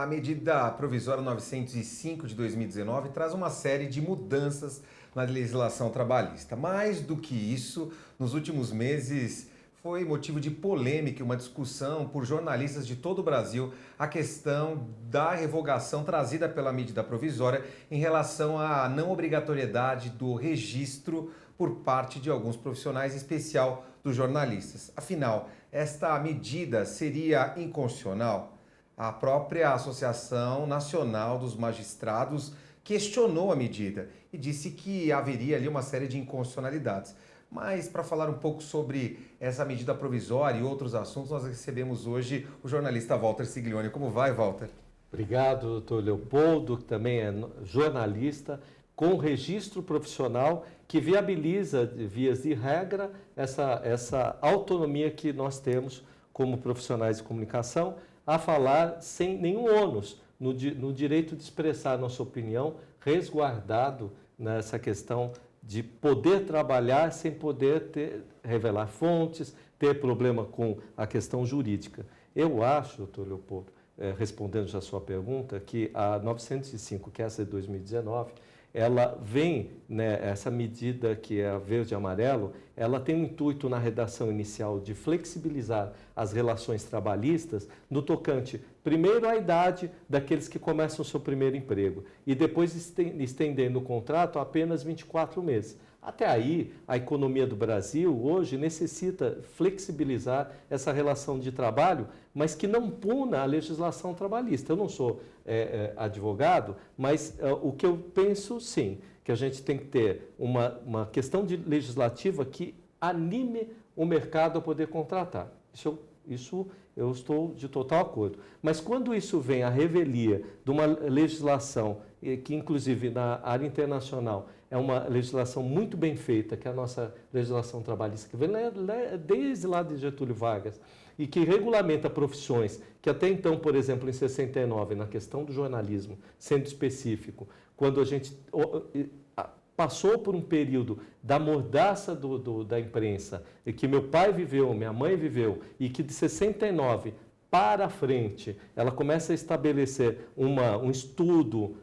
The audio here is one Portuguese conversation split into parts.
A medida provisória 905 de 2019 traz uma série de mudanças na legislação trabalhista. Mais do que isso, nos últimos meses foi motivo de polêmica e uma discussão por jornalistas de todo o Brasil a questão da revogação trazida pela medida provisória em relação à não obrigatoriedade do registro por parte de alguns profissionais, em especial dos jornalistas. Afinal, esta medida seria inconstitucional? A própria Associação Nacional dos Magistrados questionou a medida e disse que haveria ali uma série de inconstitucionalidades. Mas para falar um pouco sobre essa medida provisória e outros assuntos, nós recebemos hoje o jornalista Walter Siglioni. Como vai, Walter? Obrigado, doutor Leopoldo, que também é jornalista, com registro profissional que viabiliza, vias de regra, essa autonomia que nós temos como profissionais de comunicação, a falar sem nenhum ônus, no direito de expressar nossa opinião, resguardado nessa questão de poder trabalhar sem poder revelar fontes, ter problema com a questão jurídica. Eu acho, doutor Leopoldo, respondendo já a sua pergunta, que a 905, que é essa de 2019, ela vem, né, essa medida que é a verde e amarelo, ela tem um intuito na redação inicial de flexibilizar as relações trabalhistas no tocante, primeiro, à idade daqueles que começam o seu primeiro emprego e depois estendendo o contrato a apenas 24 meses. Até aí, a economia do Brasil hoje necessita flexibilizar essa relação de trabalho, mas que não puna a legislação trabalhista. Eu não sou advogado, mas o que eu penso, sim, que a gente tem que ter uma questão legislativa que anime o mercado a poder contratar. Isso eu estou de total acordo. Mas quando isso vem à revelia de uma legislação que, inclusive, na área internacional, é uma legislação muito bem feita, que é a nossa legislação trabalhista, que vem desde lá de Getúlio Vargas, e que regulamenta profissões que até então, por exemplo, em 69, na questão do jornalismo, sendo específico, quando a gente passou por um período da mordaça da imprensa, e que meu pai viveu, minha mãe viveu, e que de 69 para frente ela começa a estabelecer um estudo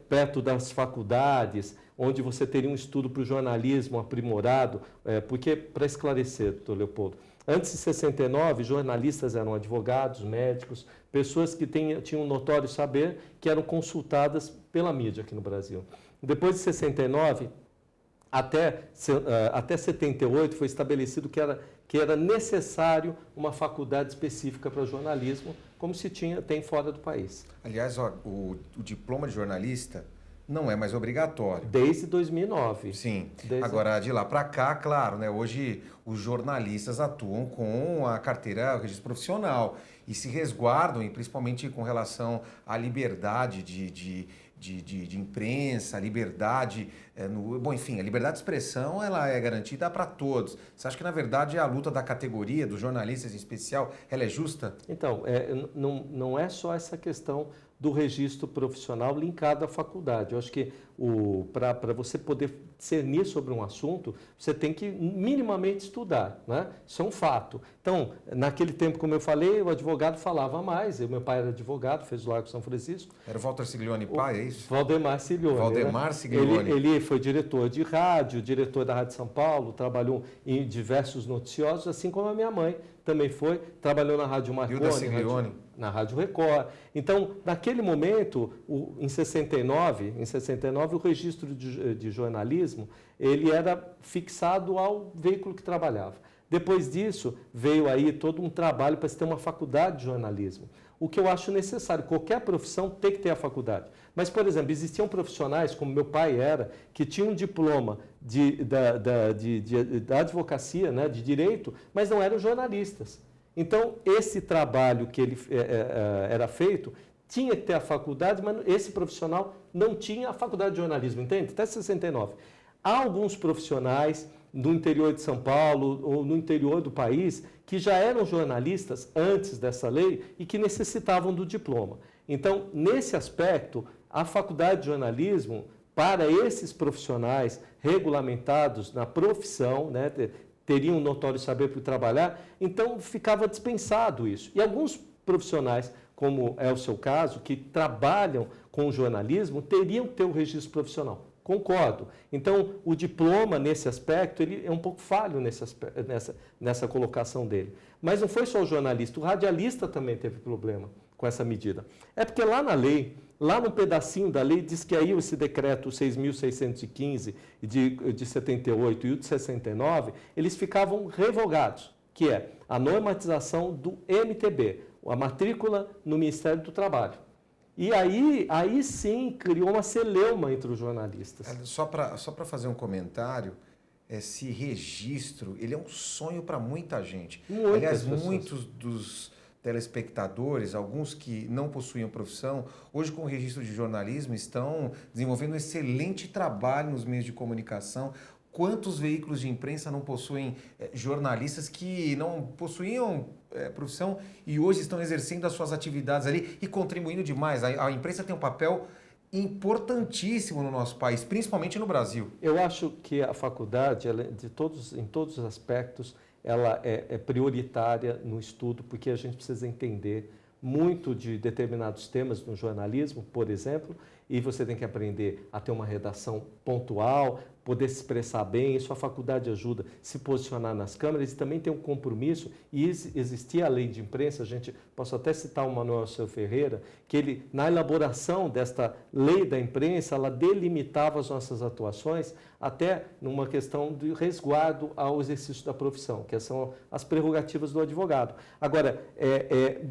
perto das faculdades, onde você teria um estudo para o jornalismo aprimorado, porque, para esclarecer, doutor Leopoldo, antes de 69, jornalistas eram advogados, médicos, pessoas que tinham um notório saber, que eram consultadas pela mídia aqui no Brasil. Depois de 69, até 78, foi estabelecido que era necessário uma faculdade específica para jornalismo, como se tem fora do país. Aliás, o diploma de jornalista não é mais obrigatório. Desde 2009. Sim. Agora, de lá para cá, claro, né? Hoje os jornalistas atuam com a carteira, o registro profissional e se resguardam, e principalmente com relação à liberdade de imprensa, a liberdade, enfim, a liberdade de expressão ela é garantida para todos. Você acha que, na verdade, a luta da categoria, dos jornalistas em especial, ela é justa? Então, não é só essa questão do registro profissional linkado à faculdade. Eu acho que para você poder discernir sobre um assunto, você tem que minimamente estudar, né? Isso é um fato. Então, naquele tempo, como eu falei, o advogado falava mais. Meu pai era advogado, fez o Largo São Francisco. Era o Walter Siglioni pai, é isso? Valdemar Siglioni. Valdemar Siglioni. Ele foi diretor de rádio, diretor da Rádio São Paulo, trabalhou em diversos noticiosos, assim como a minha mãe também foi, trabalhou na Rádio Marconi, na Rádio Record. Então, naquele momento, em 69, o registro de jornalismo, ele era fixado ao veículo que trabalhava. Depois disso, veio aí todo um trabalho para se ter uma faculdade de jornalismo. O que eu acho necessário, qualquer profissão tem que ter a faculdade. Mas, por exemplo, existiam profissionais, como meu pai era, que tinham um diploma da advocacia, né, de direito, mas não eram jornalistas. Então, esse trabalho que ele era feito tinha que ter a faculdade, mas esse profissional não tinha a faculdade de jornalismo, entende? Até 69. Há alguns profissionais no interior de São Paulo ou no interior do país que já eram jornalistas antes dessa lei e que necessitavam do diploma. Então, nesse aspecto, a faculdade de jornalismo, para esses profissionais regulamentados na profissão, né, teriam um notório saber para trabalhar, então ficava dispensado isso. E alguns profissionais como é o seu caso, que trabalham com o jornalismo, teriam que ter o registro profissional. Concordo. Então, o diploma, nesse aspecto, ele é um pouco falho nessa colocação dele. Mas não foi só o jornalista, o radialista também teve problema com essa medida. É porque lá na lei, lá num pedacinho da lei, diz que aí esse decreto 6.615 de 78 e o de 69, eles ficavam revogados, que é a normatização do MTB, a matrícula no Ministério do Trabalho. E aí sim criou uma celeuma entre os jornalistas. Só para fazer um comentário, esse registro, ele é um sonho para muita gente. Aliás, muitos dos telespectadores, alguns que não possuíam profissão, hoje com o registro de jornalismo estão desenvolvendo um excelente trabalho nos meios de comunicação. Quantos veículos de imprensa não possuem jornalistas que não possuíam profissão e hoje estão exercendo as suas atividades ali e contribuindo demais? A imprensa tem um papel importantíssimo no nosso país, principalmente no Brasil. Eu acho que a faculdade, em todos os aspectos, ela é prioritária no estudo, porque a gente precisa entender muito de determinados temas no jornalismo, por exemplo, e você tem que aprender a ter uma redação pontual, poder se expressar bem, isso a faculdade ajuda, se posicionar nas câmeras e também tem um compromisso, e existia a lei de imprensa, posso até citar o Manuel Alceu Ferreira, que ele, na elaboração desta lei da imprensa, ela delimitava as nossas atuações até numa questão de resguardo ao exercício da profissão, que são as prerrogativas do advogado. Agora,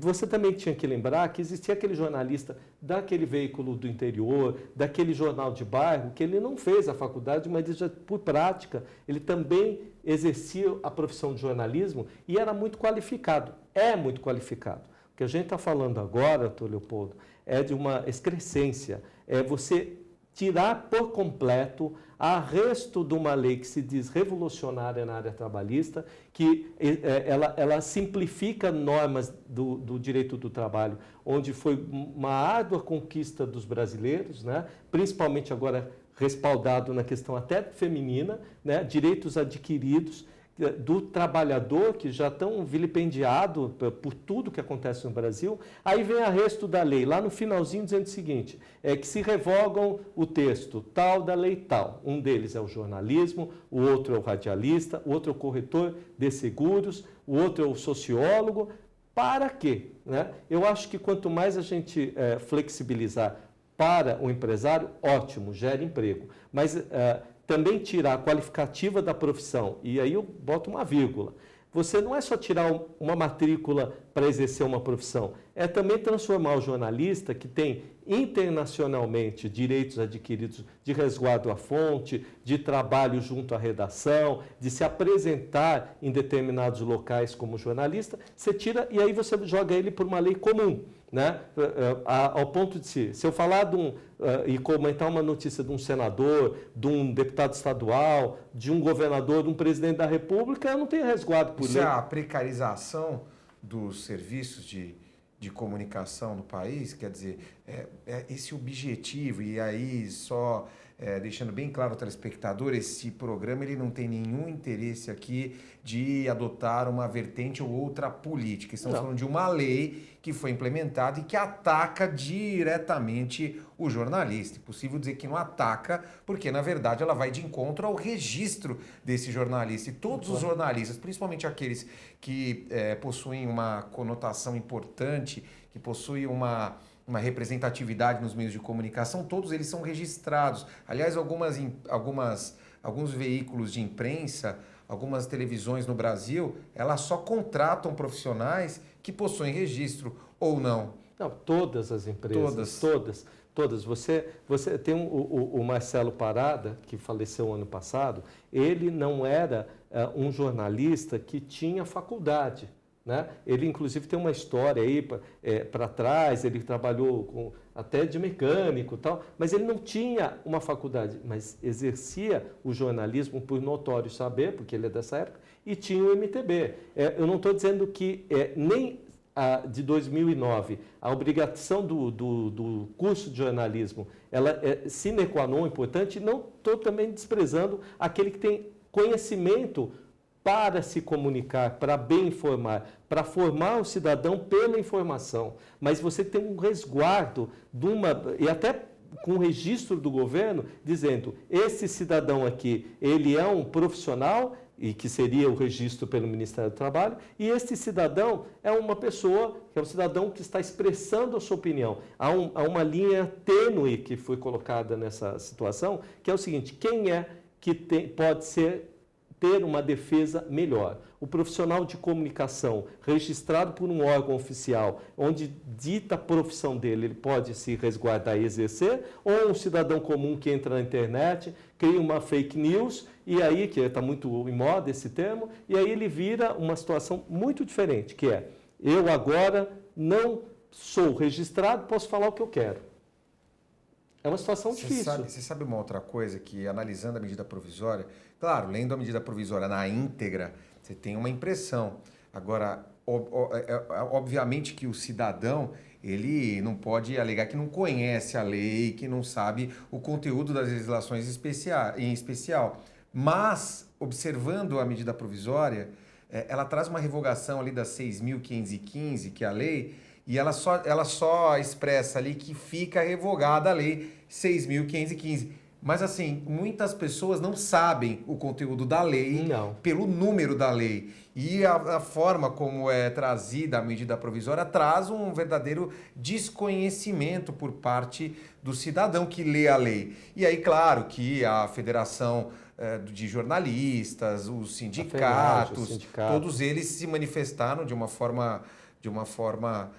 você também tinha que lembrar que existia aquele jornalista daquele veículo do interior, daquele jornal de bairro, que ele não fez a faculdade, mas por prática, ele também exercia a profissão de jornalismo e era muito qualificado, é muito qualificado. O que a gente está falando agora, doutor Leopoldo, é de uma excrescência, é você tirar por completo arresto de uma lei que se diz revolucionária na área trabalhista, que ela simplifica normas do direito do trabalho, onde foi uma árdua conquista dos brasileiros, né? Principalmente agora respaldado na questão até feminina, né? Direitos adquiridos do trabalhador, que já estão vilipendiados por tudo que acontece no Brasil. Aí vem arresto da lei, lá no finalzinho dizendo o seguinte, que se revogam o texto tal da lei tal. Um deles é o jornalismo, o outro é o radialista, o outro é o corretor de seguros, o outro é o sociólogo. Para quê? Né? Eu acho que quanto mais a gente flexibilizar para o empresário, ótimo, gera emprego. Mas também tirar a qualificativa da profissão, e aí eu boto uma vírgula. Você não é só tirar uma matrícula para exercer uma profissão, é também transformar o jornalista, que tem internacionalmente direitos adquiridos de resguardo à fonte, de trabalho junto à redação, de se apresentar em determinados locais como jornalista, você tira e aí você joga ele por uma lei comum, né? Ao ponto de se eu falar e comentar uma notícia de um senador, de um deputado estadual, de um governador, de um presidente da República, eu não tenho resguardo por lei. Isso é a precarização dos serviços de comunicação no país, quer dizer, esse objetivo, e aí só deixando bem claro ao telespectador, esse programa ele não tem nenhum interesse aqui de adotar uma vertente ou outra política. Estamos falando de uma lei que foi implementada e que ataca diretamente o jornalista. É possível dizer que não ataca, porque na verdade ela vai de encontro ao registro desse jornalista. E todos os jornalistas, principalmente aqueles que possuem uma conotação importante, que possuem uma representatividade nos meios de comunicação, todos eles são registrados. Aliás, alguns veículos de imprensa, algumas televisões no Brasil, elas só contratam profissionais que possuem registro ou não. Não, todas as empresas, todas. Você tem o Marcelo Parada, que faleceu ano passado, ele não era um jornalista que tinha faculdade. Né? Ele, inclusive, tem uma história aí para trás, ele trabalhou até de mecânico e tal, mas ele não tinha uma faculdade, mas exercia o jornalismo por notório saber, porque ele é dessa época, e tinha o MTB. Eu não estou dizendo que nem de 2009, a obrigação do curso de jornalismo, ela é sine qua non importante, não estou também desprezando aquele que tem conhecimento para se comunicar, para bem informar, para formar o cidadão pela informação. Mas você tem um resguardo e até com o registro do governo, dizendo, esse cidadão aqui, ele é um profissional, e que seria o registro pelo Ministério do Trabalho, e este cidadão é uma pessoa, que é um cidadão que está expressando a sua opinião. Há uma linha tênue que foi colocada nessa situação, que é o seguinte, quem é que pode ter uma defesa melhor? O profissional de comunicação registrado por um órgão oficial, onde dita a profissão dele, ele pode se resguardar e exercer, ou um cidadão comum que entra na internet, cria uma fake news, e aí, que está muito em moda esse termo, e aí ele vira uma situação muito diferente, que é, eu agora não sou registrado, posso falar o que eu quero. É uma situação difícil. Você sabe uma outra coisa que, analisando a medida provisória, claro, lendo a medida provisória na íntegra, você tem uma impressão. Agora, obviamente que o cidadão, ele não pode alegar que não conhece a lei, que não sabe o conteúdo das legislações em especial. Mas, observando a medida provisória, ela traz uma revogação ali das 6.515, que é a lei, e ela só expressa ali que fica revogada a lei 6.515. Mas, assim, muitas pessoas não sabem o conteúdo da lei pelo número da lei. E a forma como é trazida a medida provisória traz um verdadeiro desconhecimento por parte do cidadão que lê a lei. E aí, claro, que a Federação de Jornalistas, os sindicatos, todos eles se manifestaram de uma forma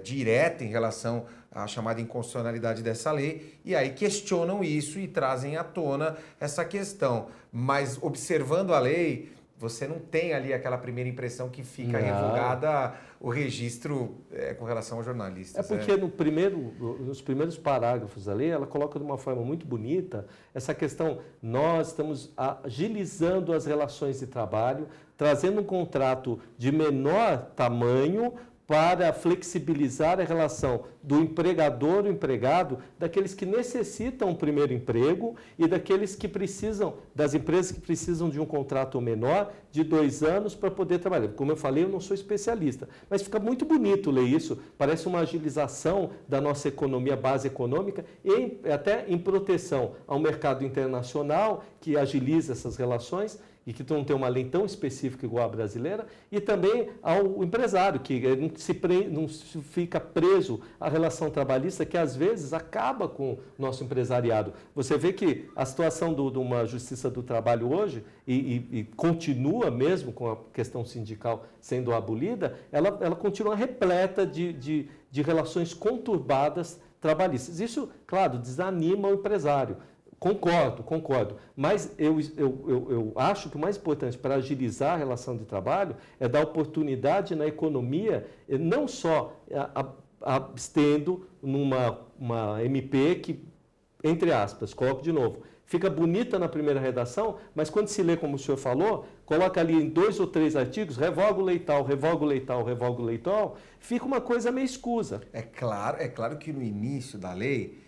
direta em relação à chamada inconstitucionalidade dessa lei, e aí questionam isso e trazem à tona essa questão. Mas observando a lei, você não tem ali aquela primeira impressão que fica revogada o registro com relação aos jornalistas. É porque nos primeiros parágrafos da lei, ela coloca de uma forma muito bonita essa questão, nós estamos agilizando as relações de trabalho, trazendo um contrato de menor tamanho, para flexibilizar a relação do empregador e empregado, daqueles que necessitam um primeiro emprego e daqueles que precisam, das empresas que precisam de um contrato menor de 2 anos para poder trabalhar. Como eu falei, eu não sou especialista, mas fica muito bonito ler isso, parece uma agilização da nossa economia, base econômica, e até em proteção ao mercado internacional, que agiliza essas relações, e que não tem uma lei tão específica igual a brasileira, e também ao empresário, que não fica preso à relação trabalhista, que às vezes acaba com o nosso empresariado. Você vê que a situação de uma justiça do trabalho hoje, e continua mesmo com a questão sindical sendo abolida, ela continua repleta de relações conturbadas trabalhistas. Isso, claro, desanima o empresário. Concordo. Mas eu acho que o mais importante para agilizar a relação de trabalho é dar oportunidade na economia, não só abstendo uma MP que, entre aspas, coloco de novo, fica bonita na primeira redação, mas quando se lê, como o senhor falou, coloca ali em 2 ou 3 artigos, revoga o leital, fica uma coisa meio escusa. É claro que no início da lei,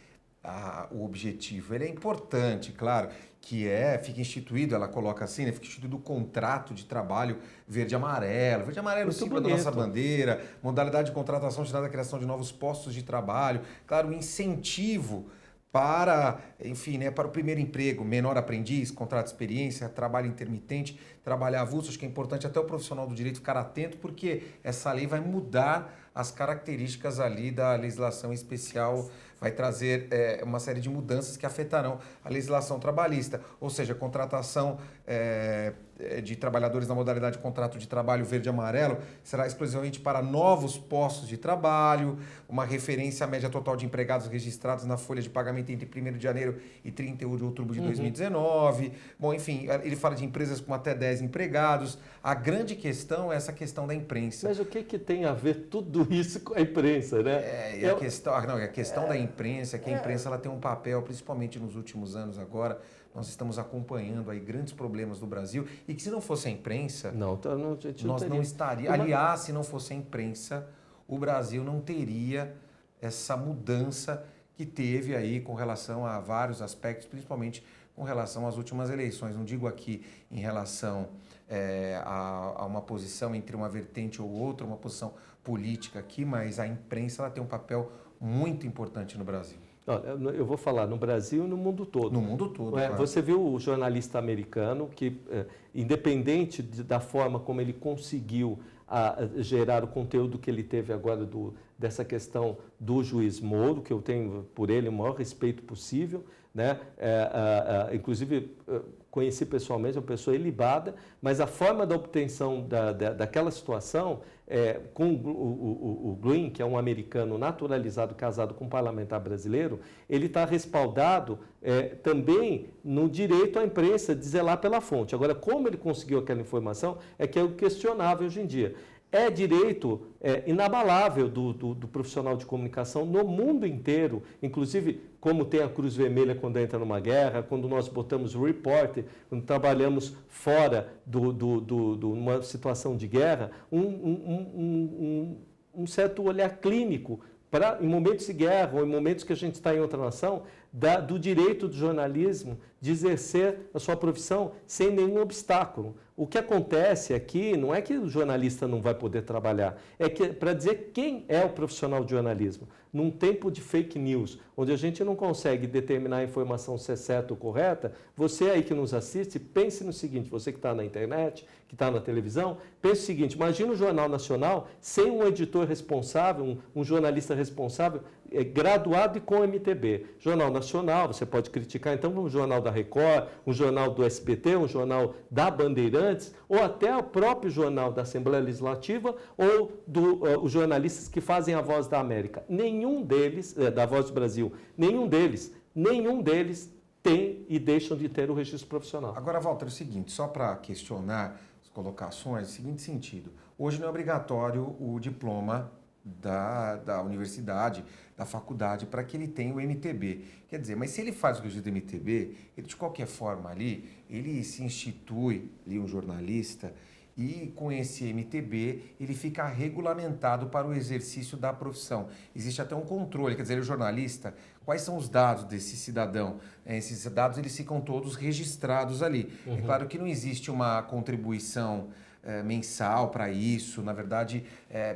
o objetivo ele é importante, claro, que fica instituído, ela coloca assim, fica instituído o contrato de trabalho verde-amarelo. Verde-amarelo, símbolo da nossa bandeira, modalidade de contratação destinada à criação de novos postos de trabalho, claro, incentivo para, enfim, para o primeiro emprego, menor aprendiz, contrato de experiência, trabalho intermitente, trabalho avulso. Acho que é importante até o profissional do direito ficar atento, porque essa lei vai mudar as características ali da legislação especial, vai trazer uma série de mudanças que afetarão a legislação trabalhista, ou seja, contratação de trabalhadores na modalidade de contrato de trabalho verde-amarelo será exclusivamente para novos postos de trabalho, uma referência à média total de empregados registrados na folha de pagamento entre 1º de janeiro e 31 de outubro de 2019. Bom, enfim, ele fala de empresas com até 10 empregados. A grande questão é essa questão da imprensa. Mas o que tem a ver tudo isso com a imprensa, né? A questão da imprensa, que a imprensa ela tem um papel, principalmente nos últimos anos agora, nós estamos acompanhando aí grandes problemas do Brasil, e que se não fosse a imprensa, nós não estaríamos. Aliás, se não fosse a imprensa, o Brasil não teria essa mudança que teve aí com relação a vários aspectos, principalmente com relação às últimas eleições. Não digo aqui em relação a uma posição entre uma vertente ou outra, uma posição política aqui, mas a imprensa ela tem um papel muito importante no Brasil. Olha, eu vou falar no Brasil e no mundo todo. No mundo todo, claro. Você viu o jornalista americano que, independente da forma como ele conseguiu gerar o conteúdo que ele teve agora dessa questão do juiz Moro, que eu tenho por ele o maior respeito possível, né? Inclusive conheci pessoalmente, uma pessoa ilibada, mas a forma da obtenção daquela situação, com o Green, que é um americano naturalizado, casado com um parlamentar brasileiro, ele está respaldado também no direito à imprensa de zelar pela fonte. Agora, como ele conseguiu aquela informação é que é o questionável hoje em dia. É direito inabalável do profissional de comunicação no mundo inteiro, inclusive como tem a Cruz Vermelha quando entra numa guerra, quando nós botamos o repórter, quando trabalhamos fora de uma situação de guerra, um certo olhar clínico em momentos de guerra ou em momentos que a gente está em outra nação, do direito do jornalismo de exercer a sua profissão sem nenhum obstáculo. O que acontece aqui não é que o jornalista não vai poder trabalhar, é que para dizer quem é o profissional de jornalismo. Num tempo de fake news, onde a gente não consegue determinar a informação se é certa ou correta, você aí que nos assiste, pense no seguinte, você que está na internet, que está na televisão, pense o seguinte, imagina o Jornal Nacional sem um editor responsável, um jornalista responsável, graduado e com MTB. Jornal Nacional, você pode criticar, então, um jornal da Record, um jornal do SBT, um jornal da Bandeirantes, ou até o próprio jornal da Assembleia Legislativa, ou os jornalistas que fazem a Voz da América. Nenhum deles, da Voz do Brasil, nenhum deles tem e deixam de ter o registro profissional. Agora, Walter, é o seguinte, só para questionar as colocações, seguinte sentido. Hoje não é obrigatório o diploma da universidade, da faculdade, para que ele tenha o MTB. Quer dizer, mas se ele faz o registro do MTB, ele de qualquer forma ali, ele se institui ali um jornalista e com esse MTB ele fica regulamentado para o exercício da profissão. Existe até um controle, quer dizer, o jornalista, quais são os dados desse cidadão? Esses dados eles ficam todos registrados ali. É claro que não existe uma contribuição mensal para isso, na verdade,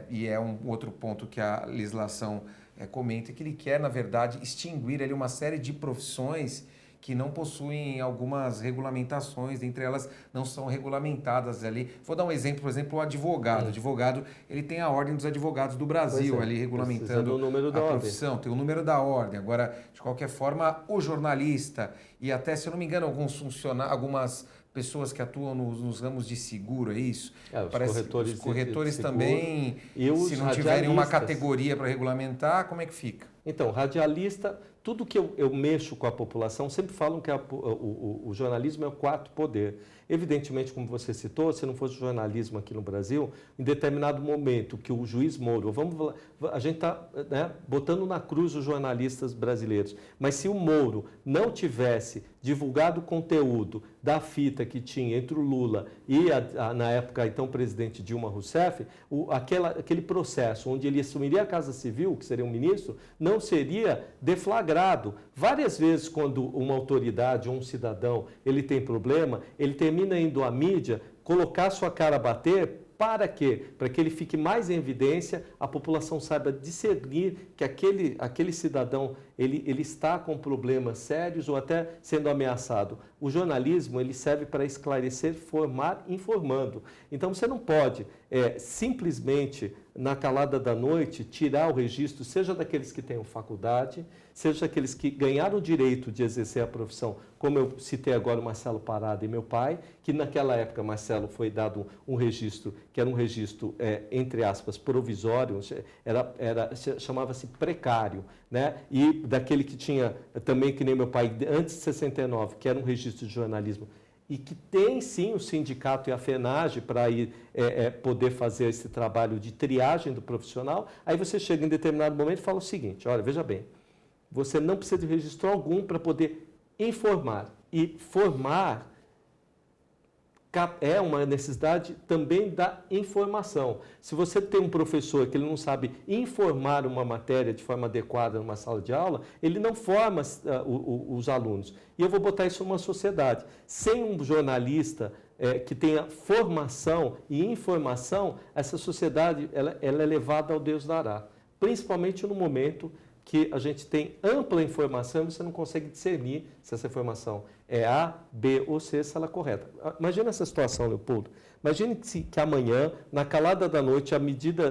e é um outro ponto que a legislação comenta, que ele quer, na verdade, extinguir ali uma série de profissões que não possuem algumas regulamentações, dentre elas não são regulamentadas ali. Vou dar um exemplo, por exemplo, o advogado. O advogado, ele tem a Ordem dos Advogados do Brasil ali regulamentando a profissão, tem o número da ordem. Agora, de qualquer forma, o jornalista e até, se eu não me engano, algumas pessoas que atuam nos ramos de seguro, é isso? Os corretores também, se não tiverem uma categoria para regulamentar, como é que fica? Então, radialista, tudo que eu mexo com a população, sempre falam que o jornalismo é o quarto poder. Evidentemente, como você citou, se não fosse o jornalismo aqui no Brasil, em determinado momento que o juiz Moro, a gente está botando na cruz os jornalistas brasileiros, mas se o Moro não tivesse divulgado o conteúdo da fita que tinha entre o Lula e, na época, então, presidente Dilma Rousseff, aquele processo onde ele assumiria a Casa Civil, que seria um ministro, não seria deflagrado. Várias vezes, quando uma autoridade ou um cidadão ele tem problema, ele termina indo à mídia, colocar sua cara a bater. Para quê? Para que ele fique mais em evidência, a população saiba discernir que aquele cidadão ele está com problemas sérios ou até sendo ameaçado. O jornalismo ele serve para esclarecer, formar, informando. Então você não pode simplesmente, na calada da noite, tirar o registro, seja daqueles que tenham faculdade, seja daqueles que ganharam o direito de exercer a profissão, como eu citei agora o Marcelo Parada e meu pai, que naquela época, Marcelo, foi dado um registro, que era um registro, entre aspas, provisório, chamava-se precário, né? E daquele que tinha, também que nem meu pai, antes de 69, que era um registro de jornalismo, e que tem sim o sindicato e a FENAGE para poder fazer esse trabalho de triagem do profissional, aí você chega em determinado momento e fala o seguinte, olha, veja bem, você não precisa de registro algum para poder informar. E formar é uma necessidade também da informação. Se você tem um professor que ele não sabe informar uma matéria de forma adequada numa sala de aula, ele não forma os alunos. E eu vou botar isso numa sociedade. Sem um jornalista que tenha formação e informação, essa sociedade ela é levada ao Deus dará. Principalmente no momento que a gente tem ampla informação e você não consegue discernir se essa informação é A, B ou C, se ela é correta. Imagina essa situação, Leopoldo. Imagine que amanhã, na calada da noite,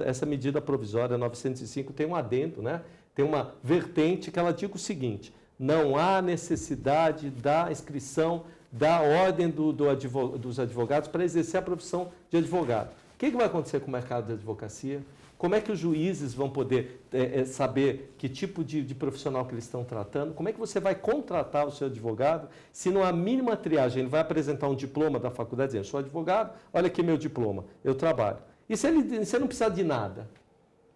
essa medida provisória 905 tem um adendo, né? Tem uma vertente que ela diga o seguinte: não há necessidade da inscrição da ordem dos advogados para exercer a profissão de advogado. O que vai acontecer com o mercado da advocacia? Como é que os juízes vão poder saber que tipo de profissional que eles estão tratando? Como é que você vai contratar o seu advogado se não há mínima triagem? Ele vai apresentar um diploma da faculdade dizendo: sou advogado, olha aqui meu diploma, eu trabalho. E se você não precisar de nada?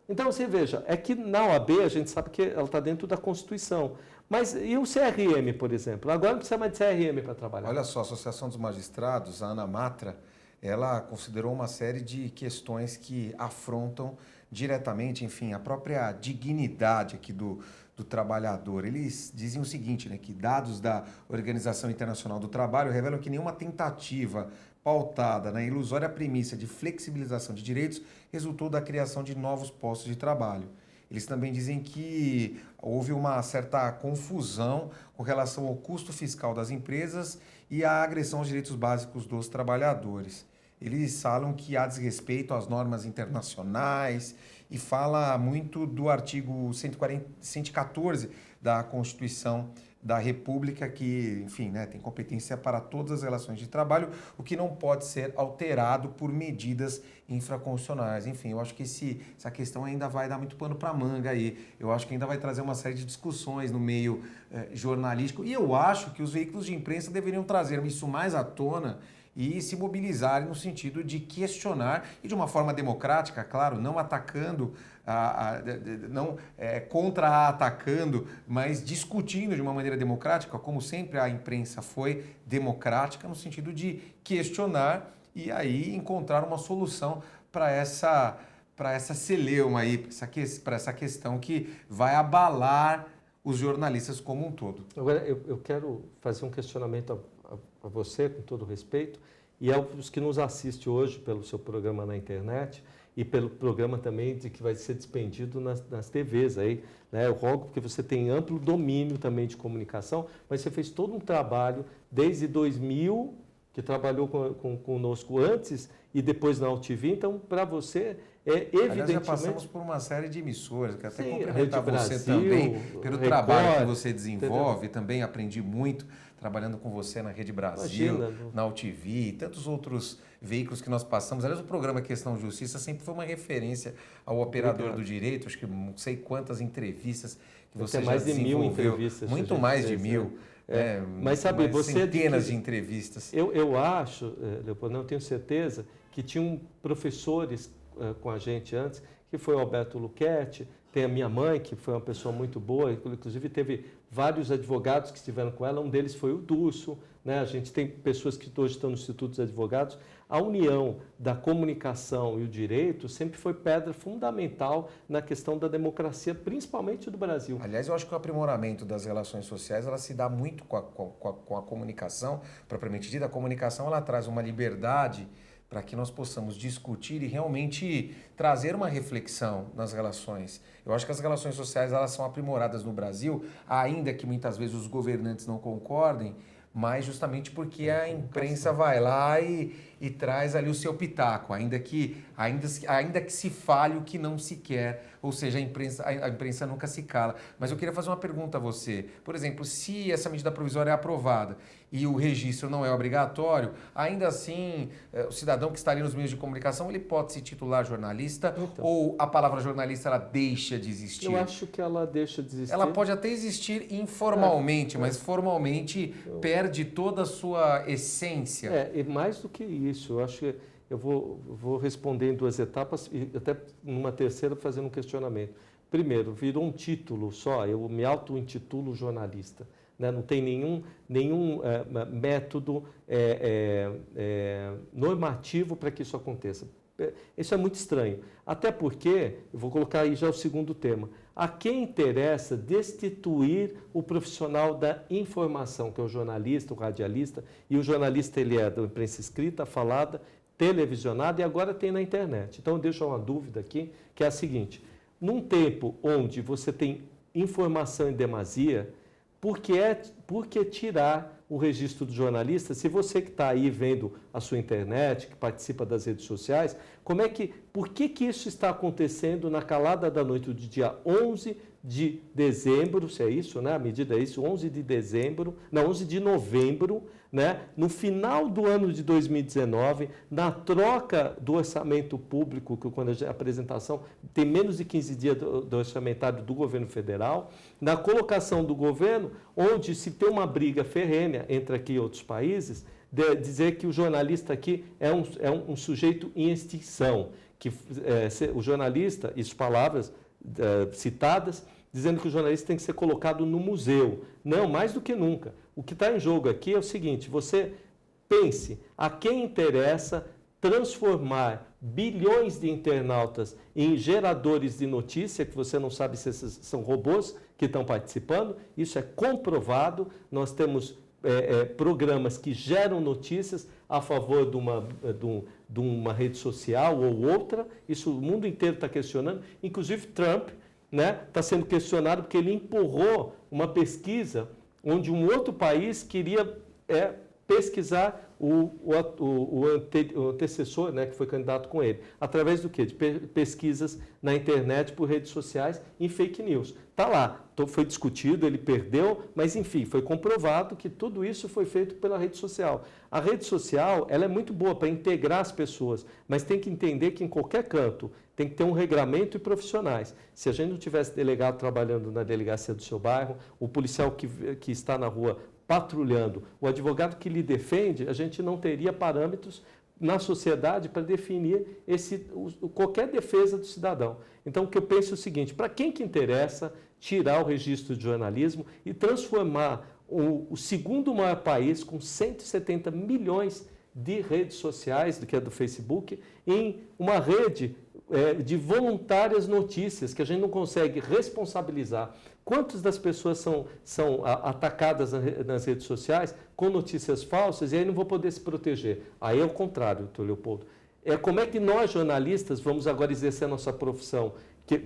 Então, você veja, é que na OAB a gente sabe que ela está dentro da Constituição. Mas e o CRM, por exemplo? Agora não precisa mais de CRM para trabalhar. Olha só, a Associação dos Magistrados, a Ana Matra, ela considerou uma série de questões que afrontam diretamente, enfim, a própria dignidade aqui do trabalhador. Eles dizem o seguinte, né, que dados da Organização Internacional do Trabalho revelam que nenhuma tentativa pautada na ilusória premissa de flexibilização de direitos resultou da criação de novos postos de trabalho. Eles também dizem que houve uma certa confusão com relação ao custo fiscal das empresas e à agressão aos direitos básicos dos trabalhadores. Eles falam que há desrespeito às normas internacionais e fala muito do artigo 114 da Constituição da República, que, enfim, né, tem competência para todas as relações de trabalho, o que não pode ser alterado por medidas infraconstitucionais. Enfim, eu acho que essa questão ainda vai dar muito pano para manga aí. Eu acho que ainda vai trazer uma série de discussões no meio jornalístico. E eu acho que os veículos de imprensa deveriam trazer isso mais à tona e se mobilizarem no sentido de questionar, e de uma forma democrática, claro, não atacando, não contra-atacando, mas discutindo de uma maneira democrática, como sempre a imprensa foi democrática, no sentido de questionar e aí encontrar uma solução para essa celeuma aí, para essa questão que vai abalar os jornalistas como um todo. Agora, eu quero fazer um questionamento a você, com todo respeito, e aos que nos assistem hoje pelo seu programa na internet e pelo programa também que vai ser dispendido nas TVs aí, né? Eu rogo porque você tem amplo domínio também de comunicação, mas você fez todo um trabalho desde 2000, que trabalhou conosco antes e depois na UTV, então para você evidentemente... Aliás, já passamos por uma série de emissoras, que até sim, cumprimentar você também pelo Record, trabalho que você desenvolve, entendeu? Também aprendi muito trabalhando com você na Rede Brasil, na UTV e tantos outros veículos que nós passamos. Aliás, o programa Questão Justiça sempre foi uma referência ao operador do direito, acho que não sei quantas entrevistas que você já desenvolveu. Mais de 1000 entrevistas. Muito mais de 1000. Mas sabe, você centenas de entrevistas. Eu acho, Leopoldo, não tenho certeza, que tinham professores com a gente antes, que foi o Alberto Luchetti, tem a minha mãe, que foi uma pessoa muito boa, inclusive teve vários advogados que estiveram com ela, um deles foi o Durso, né? A gente tem pessoas que hoje estão no Instituto dos Advogados. A união da comunicação e o direito sempre foi pedra fundamental na questão da democracia, principalmente do Brasil. Aliás, eu acho que o aprimoramento das relações sociais ela se dá muito com a comunicação, propriamente dita. A comunicação ela traz uma liberdade para que nós possamos discutir e realmente trazer uma reflexão nas relações. Eu acho que as relações sociais elas são aprimoradas no Brasil, ainda que muitas vezes os governantes não concordem, mas justamente porque a imprensa vai lá e traz ali o seu pitaco, ainda que se fale o que não se quer, ou seja, a imprensa nunca se cala. Mas eu queria fazer uma pergunta a você. Por exemplo, se essa medida provisória é aprovada e o registro não é obrigatório, ainda assim, o cidadão que está ali nos meios de comunicação, ele pode se titular jornalista, então, ou a palavra jornalista ela deixa de existir? Eu acho que ela deixa de existir. Ela pode até existir informalmente, mas formalmente perde toda a sua essência. E mais do que isso, eu acho que eu vou responder em duas etapas e até numa terceira fazendo um questionamento. Primeiro, virou um título só, eu me auto-intitulo jornalista. né? Não tem nenhum método normativo para que isso aconteça. Isso é muito estranho. Até porque, eu vou colocar aí já o segundo tema, a quem interessa destituir o profissional da informação, que é o jornalista, o radialista, e o jornalista ele é da imprensa escrita, falada, televisionada e agora tem na internet. Então, eu deixo uma dúvida aqui, que é a seguinte, num tempo onde você tem informação em demasia, por que tirar o registro do jornalista? Se você que está aí vendo a sua internet, que participa das redes sociais, por que isso está acontecendo na calada da noite do dia 11 de dezembro, se é isso, né? A medida é isso, 11 de novembro, né? No final do ano de 2019, na troca do orçamento público, que quando a apresentação tem menos de 15 dias do orçamentário do governo federal, na colocação do governo, onde se tem uma briga ferrenha entre aqui e outros países, dizer que o jornalista aqui é um sujeito em extinção, que o jornalista, isso palavras citadas, dizendo que o jornalista tem que ser colocado no museu. Não, mais do que nunca. O que está em jogo aqui é o seguinte, você pense a quem interessa transformar bilhões de internautas em geradores de notícia, que você não sabe se esses são robôs que estão participando, isso é comprovado, nós temos programas que geram notícias a favor de uma rede social ou outra, isso o mundo inteiro está questionando, inclusive Trump, né, está sendo questionado porque ele empurrou uma pesquisa onde um outro país queria pesquisar o antecessor, né, que foi candidato com ele, através do quê? De pesquisas na internet, por redes sociais, em fake news. Está lá, foi discutido, ele perdeu, mas enfim, foi comprovado que tudo isso foi feito pela rede social. A rede social, ela é muito boa para integrar as pessoas, mas tem que entender que em qualquer canto tem que ter um regramento e profissionais. Se a gente não tivesse delegado trabalhando na delegacia do seu bairro, o policial que está na rua patrulhando, o advogado que lhe defende, a gente não teria parâmetros na sociedade para definir qualquer defesa do cidadão. Então, o que eu penso é o seguinte, para quem que interessa tirar o registro de jornalismo e transformar o segundo maior país, com 170 milhões de redes sociais, que é do Facebook, em uma rede de voluntárias notícias, que a gente não consegue responsabilizar. Quantas das pessoas são atacadas nas redes sociais com notícias falsas e aí não vão poder se proteger? Aí é o contrário, doutor Leopoldo. Como é que nós, jornalistas, vamos agora exercer a nossa profissão,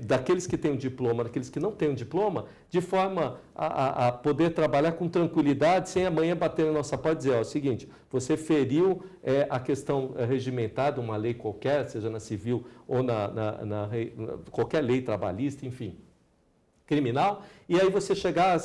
daqueles que têm um diploma, daqueles que não têm um diploma, de forma a poder trabalhar com tranquilidade, sem amanhã bater na nossa porta e dizer, ó, é o seguinte, você feriu a questão regimentar de uma lei qualquer, seja na civil ou qualquer lei trabalhista, enfim, criminal, e aí você chegar,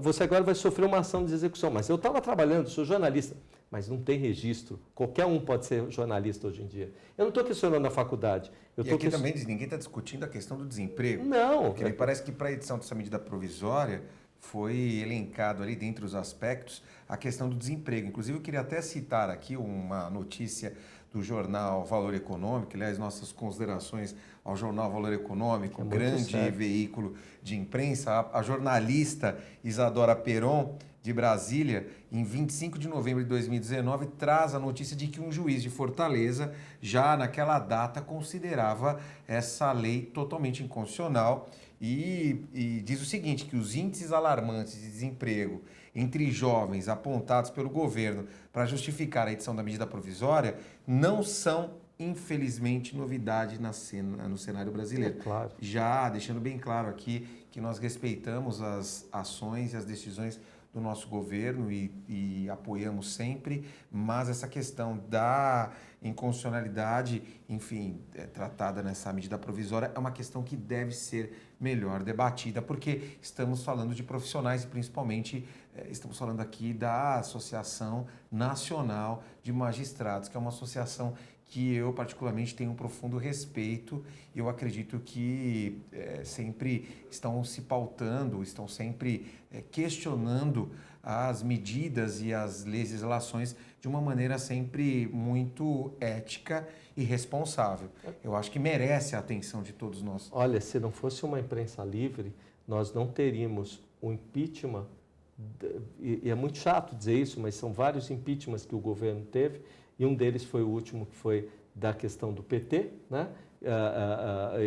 você agora vai sofrer uma ação de execução, mas eu estava trabalhando, sou jornalista, mas não tem registro, qualquer um pode ser jornalista hoje em dia. Eu não estou questionando a faculdade. E aqui também ninguém está discutindo a questão do desemprego. Não. Porque me parece que para a edição dessa medida provisória foi elencado ali dentre os aspectos a questão do desemprego. Inclusive eu queria até citar aqui uma notícia do jornal Valor Econômico, aliás, nossas considerações ao jornal Valor Econômico, grande veículo de imprensa, a jornalista Isadora Peron, de Brasília, em 25 de novembro de 2019, traz a notícia de que um juiz de Fortaleza, já naquela data, considerava essa lei totalmente inconstitucional e diz o seguinte, que os índices alarmantes de desemprego entre jovens apontados pelo governo para justificar a edição da medida provisória não são, infelizmente, novidade no cenário brasileiro. Claro. Já deixando bem claro aqui que nós respeitamos as ações e as decisões do nosso governo e apoiamos sempre, mas essa questão da inconstitucionalidade, enfim, tratada nessa medida provisória, é uma questão que deve ser melhor debatida, porque estamos falando de profissionais e principalmente estamos falando aqui da Associação Nacional de Magistrados, que é uma associação que eu particularmente tenho um profundo respeito e eu acredito que sempre estão se pautando, estão sempre questionando as medidas e as legislações de uma maneira sempre muito ética e responsável. Eu acho que merece a atenção de todos nós. Olha, se não fosse uma imprensa livre, nós não teríamos o impeachment e é muito chato dizer isso, mas são vários impeachments que o governo teve, e um deles foi o último, que foi da questão do PT, né?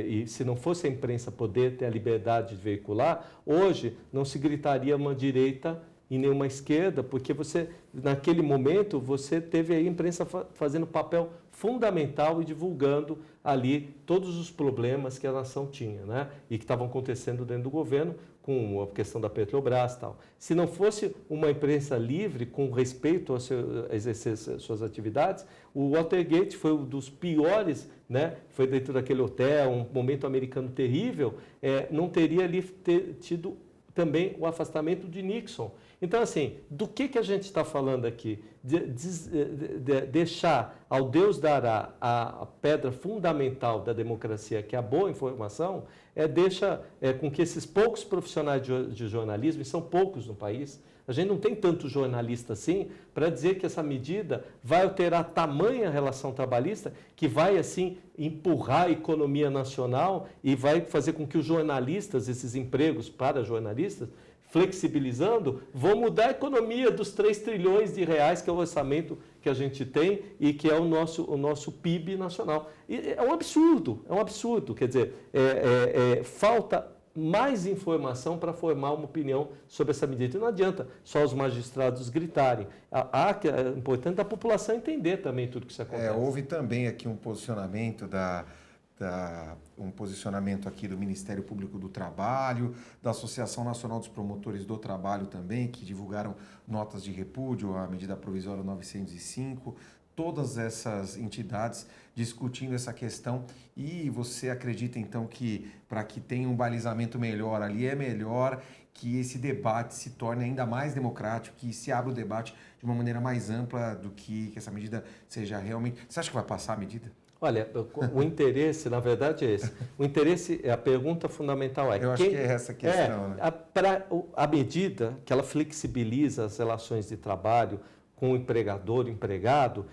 E se não fosse a imprensa poder ter a liberdade de veicular, hoje não se gritaria uma direita e nenhuma esquerda, porque você, naquele momento, você teve a imprensa fazendo papel fundamental e divulgando ali todos os problemas que a nação tinha, né? E que estavam acontecendo dentro do governo, com a questão da Petrobras e tal. Se não fosse uma imprensa livre, com respeito a exercer suas atividades, o Watergate foi um dos piores, né? Foi dentro daquele hotel, um momento americano terrível, não teria ali tido também o afastamento de Nixon. Então, assim, do que a gente está falando aqui? Deixar ao Deus dará a pedra fundamental da democracia, que é a boa informação, deixa com que esses poucos profissionais de jornalismo, e são poucos no país, a gente não tem tanto jornalista assim, para dizer que essa medida vai alterar tamanha relação trabalhista que vai, assim, empurrar a economia nacional e vai fazer com que os jornalistas, esses empregos para jornalistas, flexibilizando, vão mudar a economia dos 3 trilhões de reais, que é o orçamento que a gente tem e que é o nosso PIB nacional. E é um absurdo, quer dizer, falta mais informação para formar uma opinião sobre essa medida. E não adianta só os magistrados gritarem. É importante a população entender também tudo que isso acontece. Houve também aqui um posicionamento aqui do Ministério Público do Trabalho, da Associação Nacional dos Promotores do Trabalho também, que divulgaram notas de repúdio à medida provisória 905, todas essas entidades discutindo essa questão. E você acredita, então, que para que tenha um balizamento melhor ali, é melhor que esse debate se torne ainda mais democrático, que se abra o debate de uma maneira mais ampla do que essa medida seja realmente... Você acha que vai passar a medida? Olha, o interesse, na verdade, é esse. O interesse, a pergunta fundamental é... Eu acho que é essa a questão, né? A medida que ela flexibiliza as relações de trabalho com o empregador, empregado,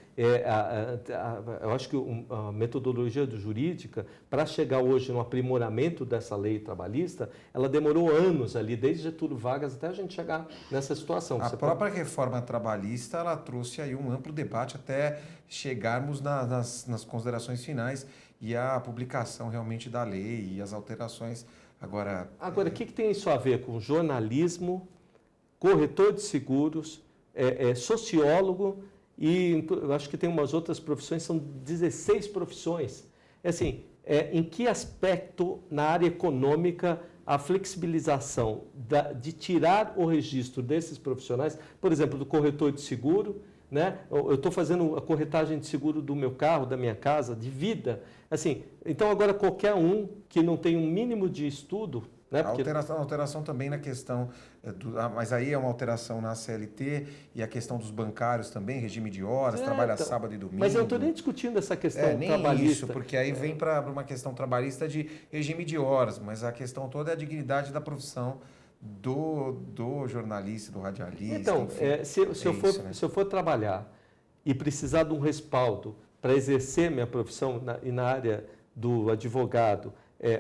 eu acho que a metodologia jurídica, para chegar hoje no aprimoramento dessa lei trabalhista, ela demorou anos ali, desde Getúlio Vargas até a gente chegar nessa situação. A própria reforma trabalhista, ela trouxe aí um amplo debate até chegarmos nas considerações finais e a publicação realmente da lei e as alterações. Agora, o que tem isso a ver com jornalismo, corretor de seguros, sociólogo e eu acho que tem umas outras profissões, são 16 profissões. Assim, em que aspecto na área econômica a flexibilização de tirar o registro desses profissionais, por exemplo, do corretor de seguro, né? Eu estou fazendo a corretagem de seguro do meu carro, da minha casa, de vida. Assim, então agora qualquer um que não tem um mínimo de estudo, né? A alteração também na questão, mas aí é uma alteração na CLT e a questão dos bancários também, regime de horas, trabalha sábado e domingo. Mas eu não estou nem discutindo essa questão nem trabalhista. Isso, porque aí vem para uma questão trabalhista de regime de horas, mas a questão toda é a dignidade da profissão do jornalista, do radialista. Então, enfim, se eu for trabalhar e precisar de um respaldo para exercer minha profissão e na área do advogado,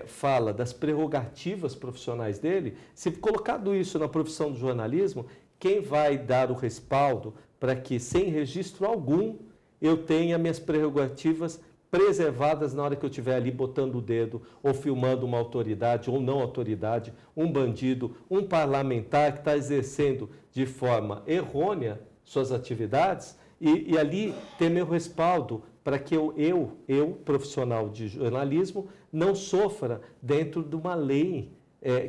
fala das prerrogativas profissionais dele, se colocado isso na profissão do jornalismo, quem vai dar o respaldo para que, sem registro algum, eu tenha minhas prerrogativas preservadas na hora que eu estiver ali botando o dedo ou filmando uma autoridade ou não autoridade, um bandido, um parlamentar que está exercendo de forma errônea suas atividades e ali ter meu respaldo para que eu, profissional de jornalismo, não sofra dentro de uma lei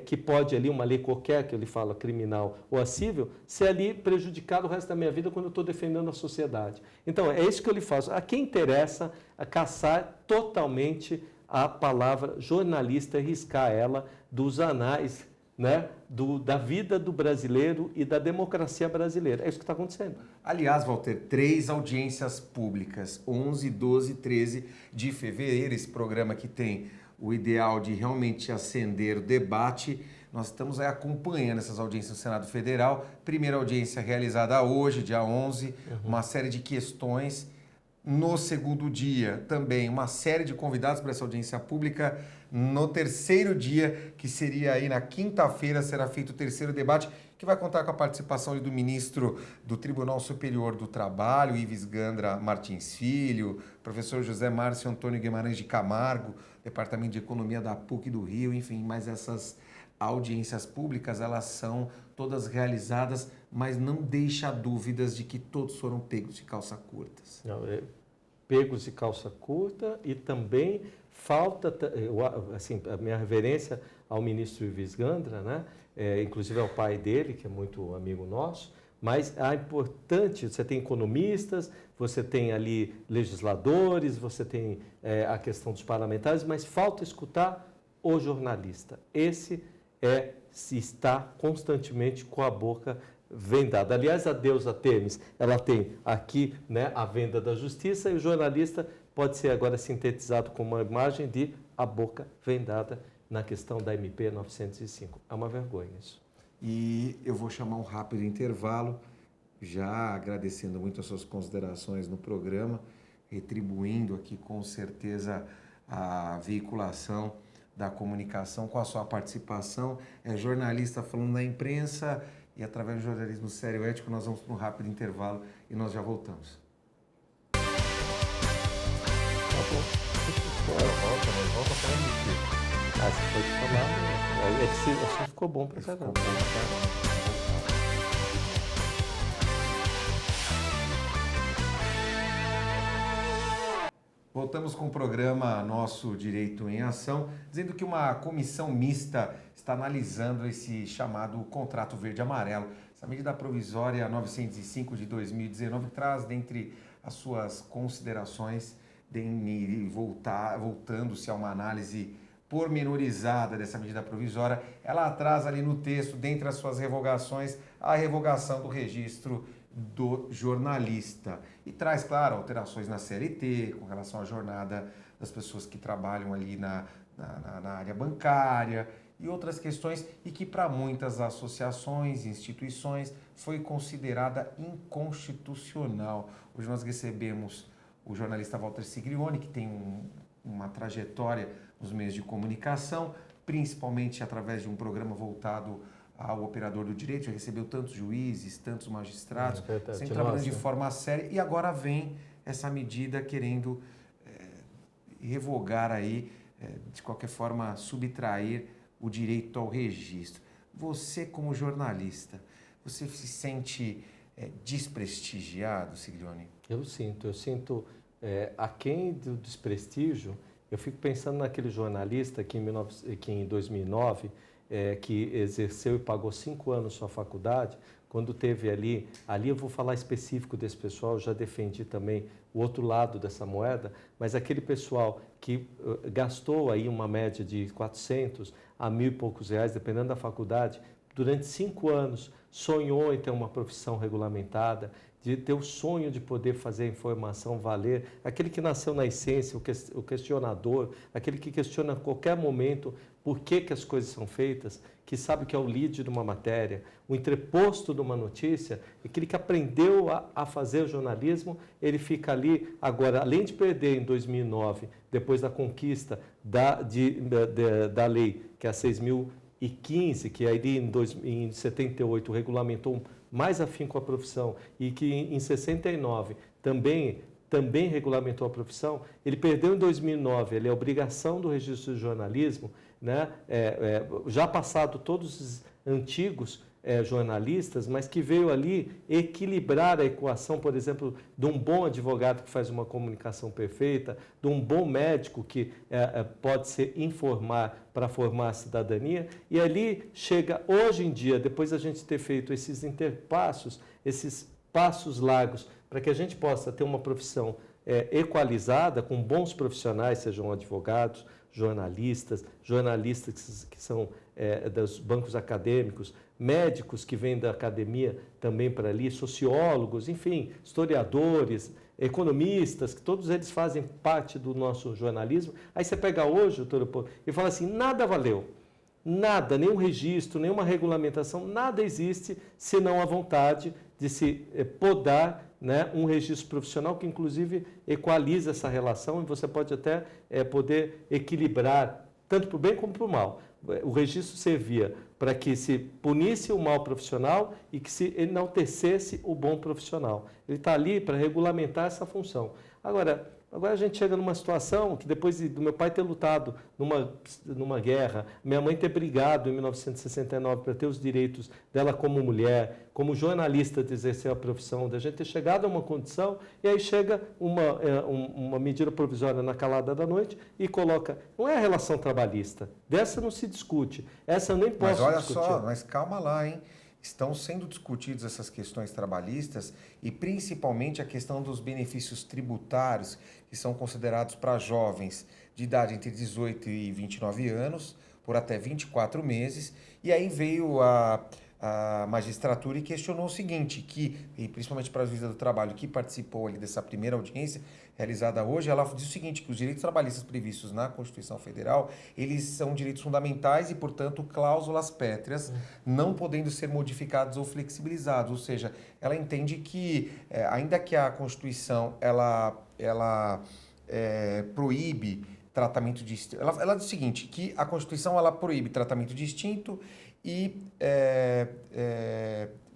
que pode ali, uma lei qualquer, que ele fala criminal ou a civil, ser ali prejudicado o resto da minha vida quando eu estou defendendo a sociedade. Então, é isso que eu lhe faço. A quem interessa caçar totalmente a palavra jornalista e riscar ela dos anais, né, da vida do brasileiro e da democracia brasileira. É isso que está acontecendo. Aliás, Walter, 3 audiências públicas, 11, 12 e 13 de fevereiro, esse programa que tem o ideal de realmente acender o debate. Nós estamos aí acompanhando essas audiências no Senado Federal. Primeira audiência realizada hoje, dia 11, uma série de questões. No segundo dia, também uma série de convidados para essa audiência pública. No terceiro dia, que seria aí na quinta-feira, será feito o terceiro debate, que vai contar com a participação do ministro do Tribunal Superior do Trabalho, Ives Gandra Martins Filho, professor José Márcio Antônio Guimarães de Camargo, Departamento de Economia da PUC do Rio, enfim, mas essas audiências públicas, elas são todas realizadas, mas não deixa dúvidas de que todos foram pegos de calça curtas. Não, pegos de calça curta e também falta, assim, a minha reverência ao ministro Ives Gandra, né? Inclusive ao pai dele, que é muito amigo nosso, mas é importante, você tem economistas, você tem ali legisladores, você tem a questão dos parlamentares, mas falta escutar o jornalista. Esse se está constantemente com a boca vendada. Aliás, a deusa Têmis, ela tem aqui, né, a venda da justiça, e o jornalista pode ser agora sintetizado com uma imagem de a boca vendada na questão da MP 905. É uma vergonha isso. E eu vou chamar um rápido intervalo, já agradecendo muito as suas considerações no programa, retribuindo aqui com certeza a veiculação da comunicação com a sua participação. É jornalista falando na imprensa e através do jornalismo sério e ético. Nós vamos para um rápido intervalo e nós já voltamos. Tá bom. Volta falando do quê? Você pode falar, né? Esse assunto ficou bom para caramba. Voltamos com o programa Nosso Direito em Ação, dizendo que uma comissão mista está analisando esse chamado contrato verde-amarelo. Essa medida provisória 905 de 2019 traz, dentre as suas considerações, voltando-se a uma análise pormenorizada dessa medida provisória, ela traz ali no texto, dentre as suas revogações, a revogação do registro do jornalista. E traz, claro, alterações na CLT, com relação à jornada das pessoas que trabalham ali na área bancária e outras questões, e que para muitas associações e instituições foi considerada inconstitucional. Hoje nós recebemos o jornalista Walter Siglioni, que tem uma trajetória nos meios de comunicação, principalmente através de um programa voltado ao operador do direito, já recebeu tantos juízes, tantos magistrados, sempre trabalhando de forma séria, e agora vem essa medida querendo revogar aí, de qualquer forma, subtrair o direito ao registro. Você, como jornalista, você se sente desprestigiado, Siglioni? Eu sinto aquém do desprestígio. Eu fico pensando naquele jornalista que em 2009, que exerceu e pagou 5 anos sua faculdade, quando teve ali eu vou falar específico desse pessoal, eu já defendi também o outro lado dessa moeda, mas aquele pessoal que gastou aí uma média de 400 a 1.000 e poucos reais, dependendo da faculdade, durante 5 anos, sonhou em ter uma profissão regulamentada, de ter o sonho de poder fazer a informação valer, aquele que nasceu na essência, o questionador, aquele que questiona a qualquer momento por que as coisas são feitas, que sabe que é o lead de uma matéria, o entreposto de uma notícia, aquele que aprendeu a fazer o jornalismo, ele fica ali, agora, além de perder em 2009, depois da conquista da lei, que é a 6.015, que aí em 78 regulamentou mais afinco a profissão, e que em 69 também regulamentou a profissão, ele perdeu em 2009, ele é obrigação do registro de jornalismo, né? Já passado todos os antigos jornalistas, mas que veio ali equilibrar a equação, por exemplo, de um bom advogado que faz uma comunicação perfeita, de um bom médico que pode se informar para formar a cidadania, e ali chega hoje em dia, depois da gente ter feito esses interpassos, esses passos largos, para que a gente possa ter uma profissão equalizada, com bons profissionais, sejam advogados, jornalistas que são dos bancos acadêmicos, médicos que vêm da academia também para ali, sociólogos, enfim, historiadores, economistas, que todos eles fazem parte do nosso jornalismo. Aí você pega hoje, doutor Leopoldo, e fala assim, nada valeu, nada, nenhum registro, nenhuma regulamentação, nada existe senão a vontade de se podar né, um registro profissional que, inclusive, equaliza essa relação e você pode até poder equilibrar, tanto para o bem como para o mal. O registro servia para que se punisse o mal profissional e que se enaltecesse o bom profissional. Ele está ali para regulamentar essa função. Agora a gente chega numa situação que depois do meu pai ter lutado numa guerra, minha mãe ter brigado em 1969 para ter os direitos dela como mulher, como jornalista de exercer a profissão, da gente ter chegado a uma condição e aí chega uma medida provisória na calada da noite e coloca, não é a relação trabalhista, dessa não se discute, essa eu nem posso discutir. discutir. Mas olha só, mas calma lá, hein? Estão sendo discutidas essas questões trabalhistas e principalmente a questão dos benefícios tributários que são considerados para jovens de idade entre 18 e 29 anos, por até 24 meses. E aí veio a magistratura e questionou o seguinte, e principalmente para a juíza do trabalho que participou ali dessa primeira audiência realizada hoje, ela disse o seguinte, que os direitos trabalhistas previstos na Constituição Federal, eles são direitos fundamentais e, portanto, cláusulas pétreas, não podendo ser modificados ou flexibilizados. Ou seja, ela entende que, ainda que a Constituição ela proíbe tratamento distinto, ela diz o seguinte, que a Constituição ela proíbe tratamento distinto e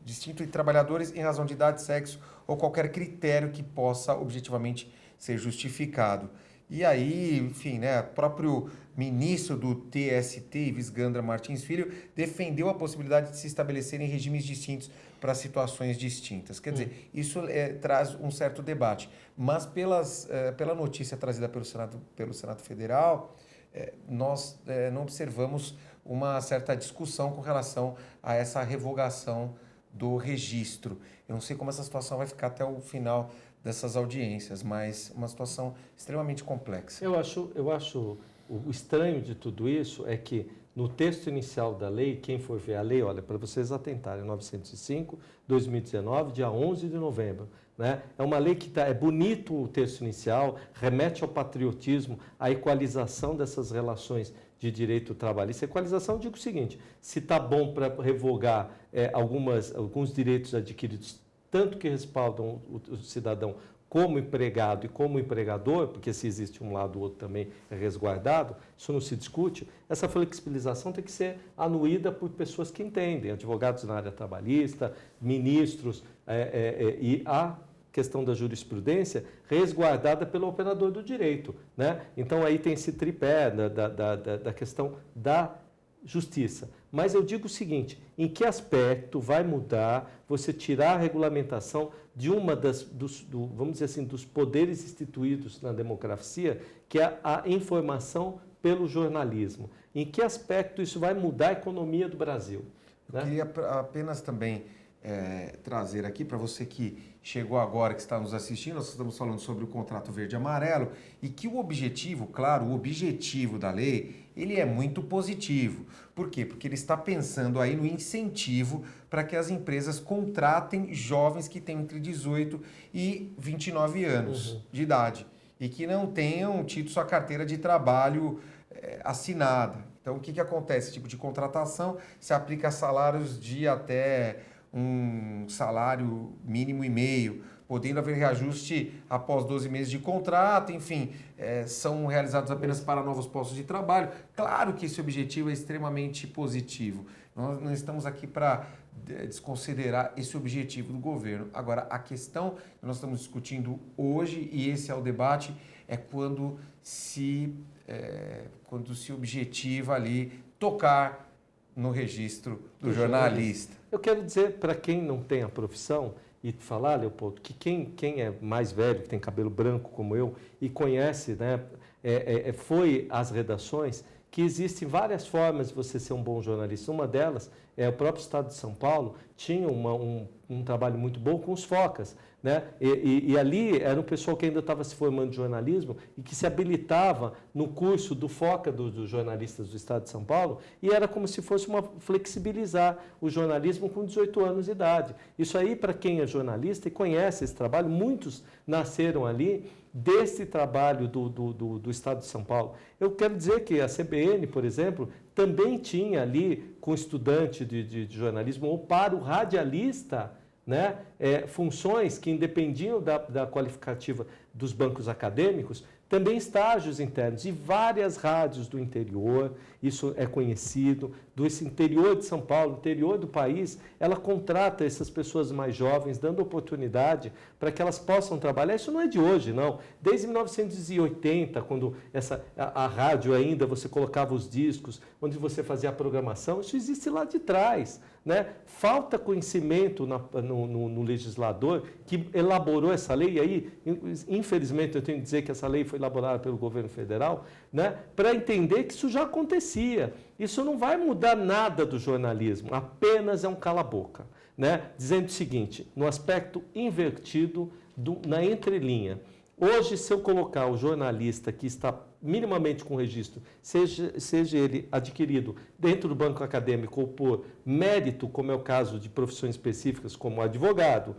distinto de trabalhadores em razão de idade, sexo ou qualquer critério que possa objetivamente ser justificado. E aí, enfim, né, o próprio ministro do TST, Ives Gandra Martins Filho, defendeu a possibilidade de se estabelecerem regimes distintos para situações distintas. Quer dizer, isso traz um certo debate. Mas pela notícia trazida pelo Senado Federal, nós não observamos uma certa discussão com relação a essa revogação do registro. Eu não sei como essa situação vai ficar até o final dessas audiências, mas uma situação extremamente complexa. Eu acho o estranho de tudo isso é que no texto inicial da lei, quem for ver a lei, olha, para vocês atentarem, 905, 2019, dia 11 de novembro. Né? É uma lei que é bonito o texto inicial, remete ao patriotismo, à equalização dessas relações de direito trabalhista. Equalização, eu digo o seguinte, se está bom para revogar alguns direitos adquiridos, tanto que respaldam o cidadão como empregado e como empregador, porque se existe um lado, o outro também é resguardado, isso não se discute, essa flexibilização tem que ser anuída por pessoas que entendem, advogados na área trabalhista, ministros, e a questão da jurisprudência resguardada pelo operador do direito. Né? Então, aí tem esse tripé da questão da justiça. Mas eu digo o seguinte, em que aspecto vai mudar você tirar a regulamentação de vamos dizer assim, dos poderes instituídos na democracia, que é a informação pelo jornalismo? Em que aspecto isso vai mudar a economia do Brasil? Eu queria apenas também trazer aqui para você que chegou agora, que está nos assistindo, nós estamos falando sobre o contrato verde e amarelo e que o objetivo, claro, o objetivo da lei, ele é muito positivo. Por quê? Porque ele está pensando aí no incentivo para que as empresas contratem jovens que têm entre 18 e 29 anos de idade e que não tenham tido sua carteira de trabalho assinada. Então, o que acontece? Esse tipo de contratação se aplica a salários de até um salário mínimo e meio, podendo haver reajuste após 12 meses de contrato, enfim, são realizados apenas para novos postos de trabalho. Claro que esse objetivo é extremamente positivo. Nós não estamos aqui para desconsiderar esse objetivo do governo. Agora, a questão que nós estamos discutindo hoje, e esse é o debate, é quando se objetiva ali tocar no registro do jornalista. Eu quero dizer para quem não tem a profissão e falar, Leopoldo, que quem é mais velho, que tem cabelo branco como eu e conhece, né, foi às redações, que existem várias formas de você ser um bom jornalista. Uma delas é o próprio Estado de São Paulo tinha um trabalho muito bom com os focas. Né? E ali era um pessoal que ainda estava se formando em jornalismo e que se habilitava no curso do FOCA dos jornalistas do Estado de São Paulo e era como se fosse flexibilizar o jornalismo com 18 anos de idade. Isso aí, para quem é jornalista e conhece esse trabalho, muitos nasceram ali desse trabalho do Estado de São Paulo. Eu quero dizer que a CBN, por exemplo, também tinha ali com estudante de jornalismo ou para o radialista né? Funções que independiam da qualificativa dos bancos acadêmicos, também estágios internos. E várias rádios do interior, isso é conhecido, do esse interior de São Paulo, interior do país, ela contrata essas pessoas mais jovens, dando oportunidade para que elas possam trabalhar. Isso não é de hoje, não. Desde 1980, quando a rádio ainda, você colocava os discos, onde você fazia a programação, isso existe lá de trás, né? Falta conhecimento no legislador que elaborou essa lei, e aí, infelizmente, eu tenho que dizer que essa lei foi elaborada pelo governo federal, né? Para entender que isso já acontecia. Isso não vai mudar nada do jornalismo, apenas é um cala-boca, né? Dizendo o seguinte, no aspecto invertido, na entrelinha. Hoje, se eu colocar o jornalista que está minimamente com registro, seja ele adquirido dentro do banco acadêmico ou por mérito, como é o caso de profissões específicas como advogado,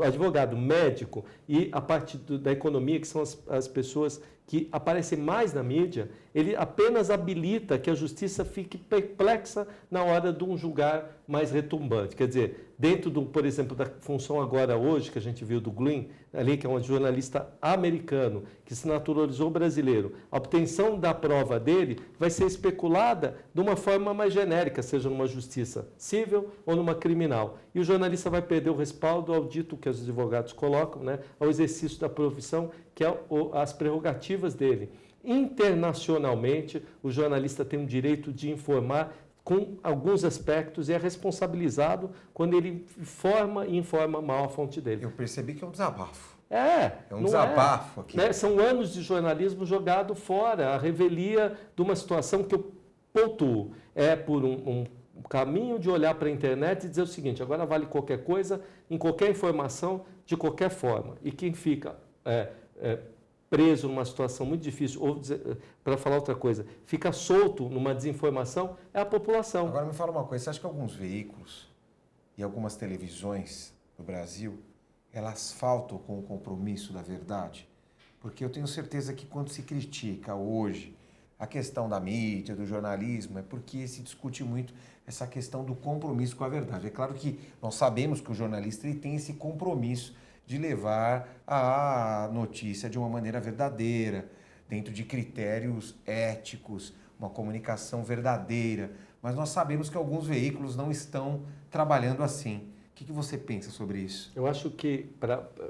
advogado, médico e a parte da economia, que são as pessoas que aparecem mais na mídia, ele apenas habilita que a justiça fique perplexa na hora de um julgar mais retumbante. Quer dizer, dentro, por exemplo, da função agora hoje, que a gente viu do Glynn, ali, que é um jornalista americano, que se naturalizou brasileiro, a obtenção da prova dele vai ser especulada de uma forma mais genérica, seja numa justiça civil ou numa criminal. E o jornalista vai perder o respaldo ao dito que os advogados colocam, né, ao exercício da profissão, que é as prerrogativas dele. Internacionalmente, o jornalista tem o direito de informar com alguns aspectos e é responsabilizado quando ele informa mal a fonte dele. Eu percebi que é um desabafo. É um desabafo aqui. Né? São anos de jornalismo jogado fora, a revelia de uma situação que eu pontuo. É por um caminho de olhar para a internet e dizer o seguinte, agora vale qualquer coisa, em qualquer informação, de qualquer forma. E quem fica preso numa situação muito difícil, ou, para falar outra coisa, fica solto numa desinformação, é a população. Agora me fala uma coisa, você acha que alguns veículos e algumas televisões do Brasil, elas faltam com o compromisso da verdade? Porque eu tenho certeza que quando se critica hoje a questão da mídia, do jornalismo, é porque se discute muito essa questão do compromisso com a verdade. É claro que nós sabemos que o jornalista ele tem esse compromisso de levar a notícia de uma maneira verdadeira, dentro de critérios éticos, uma comunicação verdadeira. Mas nós sabemos que alguns veículos não estão trabalhando assim. O que você pensa sobre isso? Eu acho que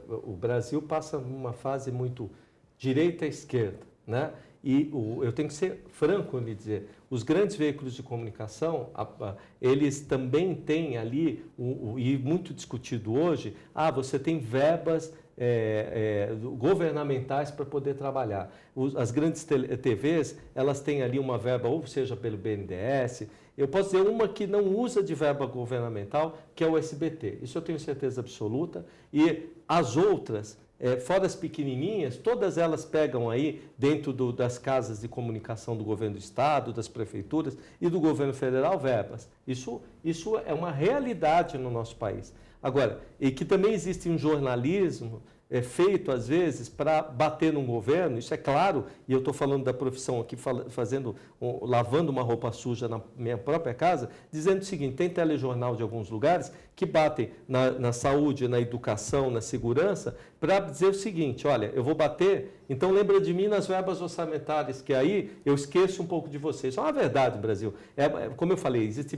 o Brasil passa numa fase muito direita-esquerda, né? E eu tenho que ser franco em lhe dizer, os grandes veículos de comunicação, eles também têm ali, e muito discutido hoje, você tem verbas governamentais para poder trabalhar. As grandes TVs, elas têm ali uma verba, ou seja, pelo BNDES. Eu posso dizer uma que não usa de verba governamental, que é o SBT. Isso eu tenho certeza absoluta. E as outras, fora as pequenininhas, todas elas pegam aí dentro das casas de comunicação do governo do estado, das prefeituras e do governo federal verbas. Isso é uma realidade no nosso país. Agora, e que também existe um jornalismo feito, às vezes, para bater num governo, isso é claro, e eu estou falando da profissão aqui, lavando uma roupa suja na minha própria casa, dizendo o seguinte, tem telejornal de alguns lugares que batem na saúde, na educação, na segurança, para dizer o seguinte, olha, eu vou bater, então lembra de mim nas verbas orçamentárias, que aí eu esqueço um pouco de vocês. Isso é uma verdade, Brasil. Como eu falei, existe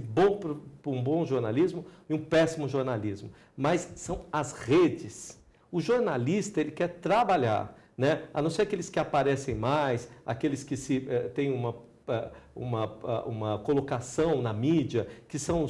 um bom jornalismo e um péssimo jornalismo, mas são as redes. O jornalista, ele quer trabalhar, né? A não ser aqueles que aparecem mais, aqueles que têm uma colocação na mídia, que são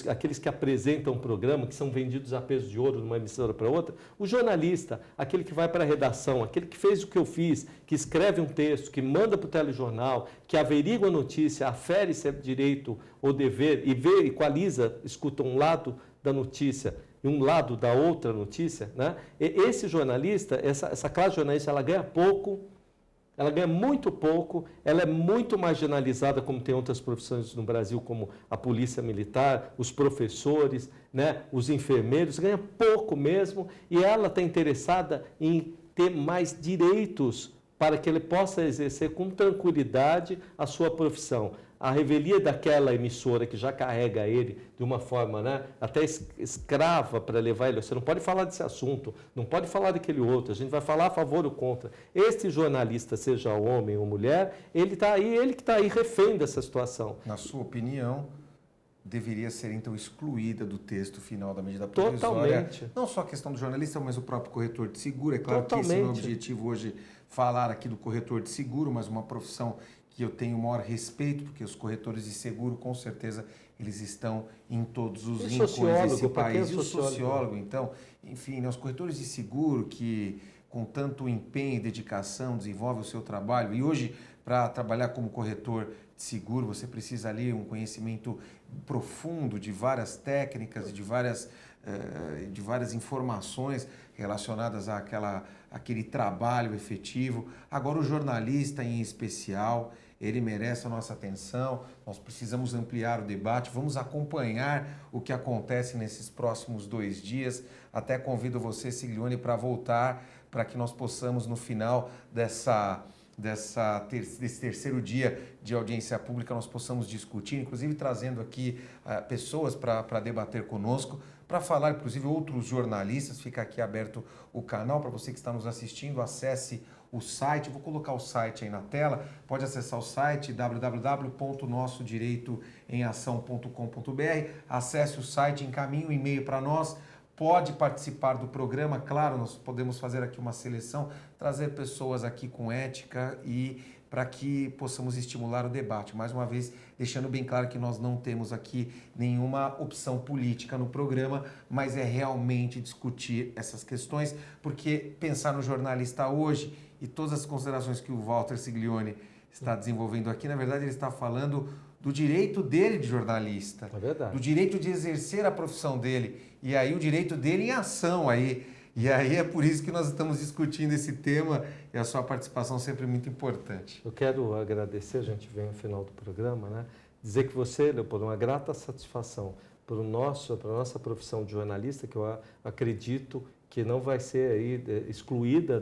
aqueles que apresentam o programa, que são vendidos a peso de ouro de uma emissora para outra. O jornalista, aquele que vai para a redação, aquele que fez o que eu fiz, que escreve um texto, que manda para o telejornal, que averigua a notícia, afere se é direito ou dever, e vê, equaliza, escuta um lado da notícia e um lado da outra notícia, né? Esse jornalista, essa classe jornalista, ela ganha pouco, ela ganha muito pouco, ela é muito marginalizada, como tem outras profissões no Brasil, como a polícia militar, os professores, né? Os enfermeiros, ganha pouco mesmo, e ela está interessada em ter mais direitos para que ele possa exercer com tranquilidade a sua profissão. a revelia daquela emissora que já carrega ele de uma forma, né, até escrava para levar ele. Você não pode falar desse assunto, não pode falar daquele outro, a gente vai falar a favor ou contra. Este jornalista, seja homem ou mulher, ele que está aí refém dessa situação. Na sua opinião, deveria ser então excluída do texto final da medida provisória? Totalmente. Não só a questão do jornalista, mas o próprio corretor de seguro. É claro Totalmente. que esse é o meu objetivo hoje, falar aqui do corretor de seguro, mas uma profissão que eu tenho o maior respeito, porque os corretores de seguro, com certeza, eles estão em todos os rincões desse país. E o sociólogo, então, enfim, né, os corretores de seguro que, com tanto empenho e dedicação, desenvolvem o seu trabalho. E hoje, para trabalhar como corretor de seguro, você precisa ali um conhecimento profundo de várias técnicas e de várias informações relacionadas àquele trabalho efetivo. Agora, o jornalista em especial, ele merece a nossa atenção, nós precisamos ampliar o debate, vamos acompanhar o que acontece nesses próximos 2 dias. Até convido você, Siglione, para voltar, para que nós possamos, no final desse terceiro dia de audiência pública, nós possamos discutir, inclusive trazendo aqui pessoas para debater conosco, para falar, inclusive, outros jornalistas. Fica aqui aberto o canal para você que está nos assistindo, acesse o site, vou colocar o site aí na tela, pode acessar o site www.nossodireitoemação.com.br, acesse o site, encaminhe um e-mail para nós, pode participar do programa, claro, nós podemos fazer aqui uma seleção, trazer pessoas aqui com ética e para que possamos estimular o debate. Mais uma vez, deixando bem claro que nós não temos aqui nenhuma opção política no programa, mas é realmente discutir essas questões, porque pensar no jornalista hoje e todas as considerações que o Walter Siglione está desenvolvendo aqui, na verdade ele está falando do direito dele de jornalista, do direito de exercer a profissão dele, e aí o direito dele em ação aí. E aí é por isso que nós estamos discutindo esse tema e a sua participação sempre é muito importante. Eu quero agradecer, a gente vem no final do programa, né? Dizer que você, Leopoldo, uma grata satisfação para a nossa profissão de jornalista, que eu acredito que não vai ser aí excluída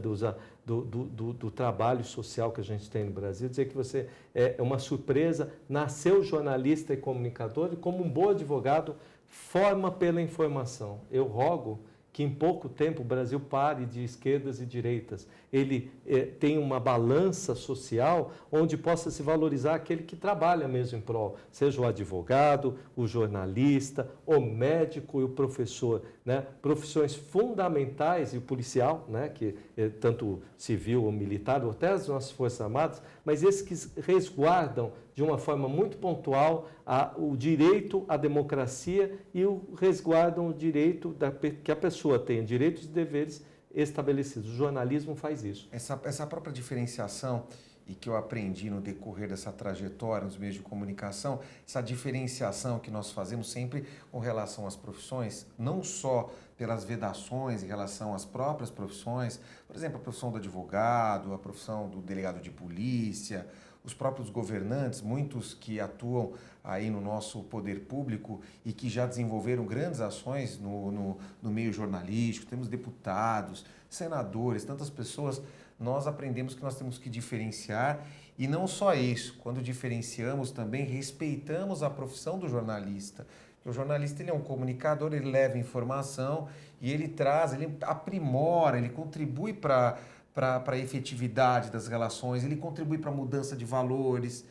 do trabalho social que a gente tem no Brasil. Dizer que você é uma surpresa, nasceu jornalista e comunicador e como um bom advogado, forma pela informação. Eu rogo que em pouco tempo o Brasil pare de esquerdas e direitas. Ele tem uma balança social onde possa se valorizar aquele que trabalha mesmo em prol, seja o advogado, o jornalista, o médico e o professor, né? Profissões fundamentais, e o policial, né? Que tanto civil ou militar, ou até as nossas Forças Armadas, mas esses que resguardam de uma forma muito pontual o direito à democracia e resguardam o direito que a pessoa tenha direitos e deveres estabelecidos. O jornalismo faz isso. Essa própria diferenciação, e que eu aprendi no decorrer dessa trajetória nos meios de comunicação, essa diferenciação que nós fazemos sempre com relação às profissões, não só pelas vedações em relação às próprias profissões, por exemplo, a profissão do advogado, a profissão do delegado de polícia, os próprios governantes, muitos que atuam aí no nosso poder público e que já desenvolveram grandes ações no meio jornalístico, temos deputados, senadores, tantas pessoas, nós aprendemos que nós temos que diferenciar e não só isso, quando diferenciamos também respeitamos a profissão do jornalista. O jornalista ele é um comunicador, ele leva informação e ele traz, ele aprimora, ele contribui para a efetividade das relações, ele contribui para a mudança de valores,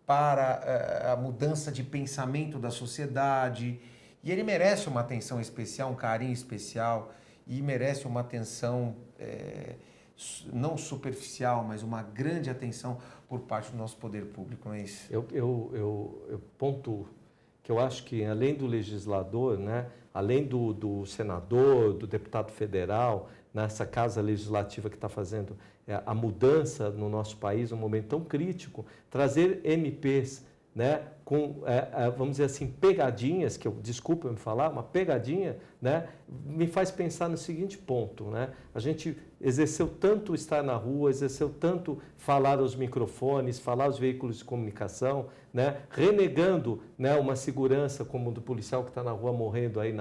para a mudança de pensamento da sociedade, e ele merece uma atenção especial, um carinho especial, e merece uma atenção não superficial, mas uma grande atenção por parte do nosso poder público, não é isso? Eu pontuo que eu acho que além do legislador, né, além do senador, do deputado federal, nessa casa legislativa que está fazendo a mudança no nosso país, um momento tão crítico, trazer MPs, né, com, vamos dizer assim, pegadinhas, que desculpa me falar, uma pegadinha, né, me faz pensar no seguinte ponto, né, a gente exerceu tanto estar na rua, exerceu tanto falar aos microfones, falar aos veículos de comunicação, né, renegando, né, uma segurança como do policial que está na rua morrendo aí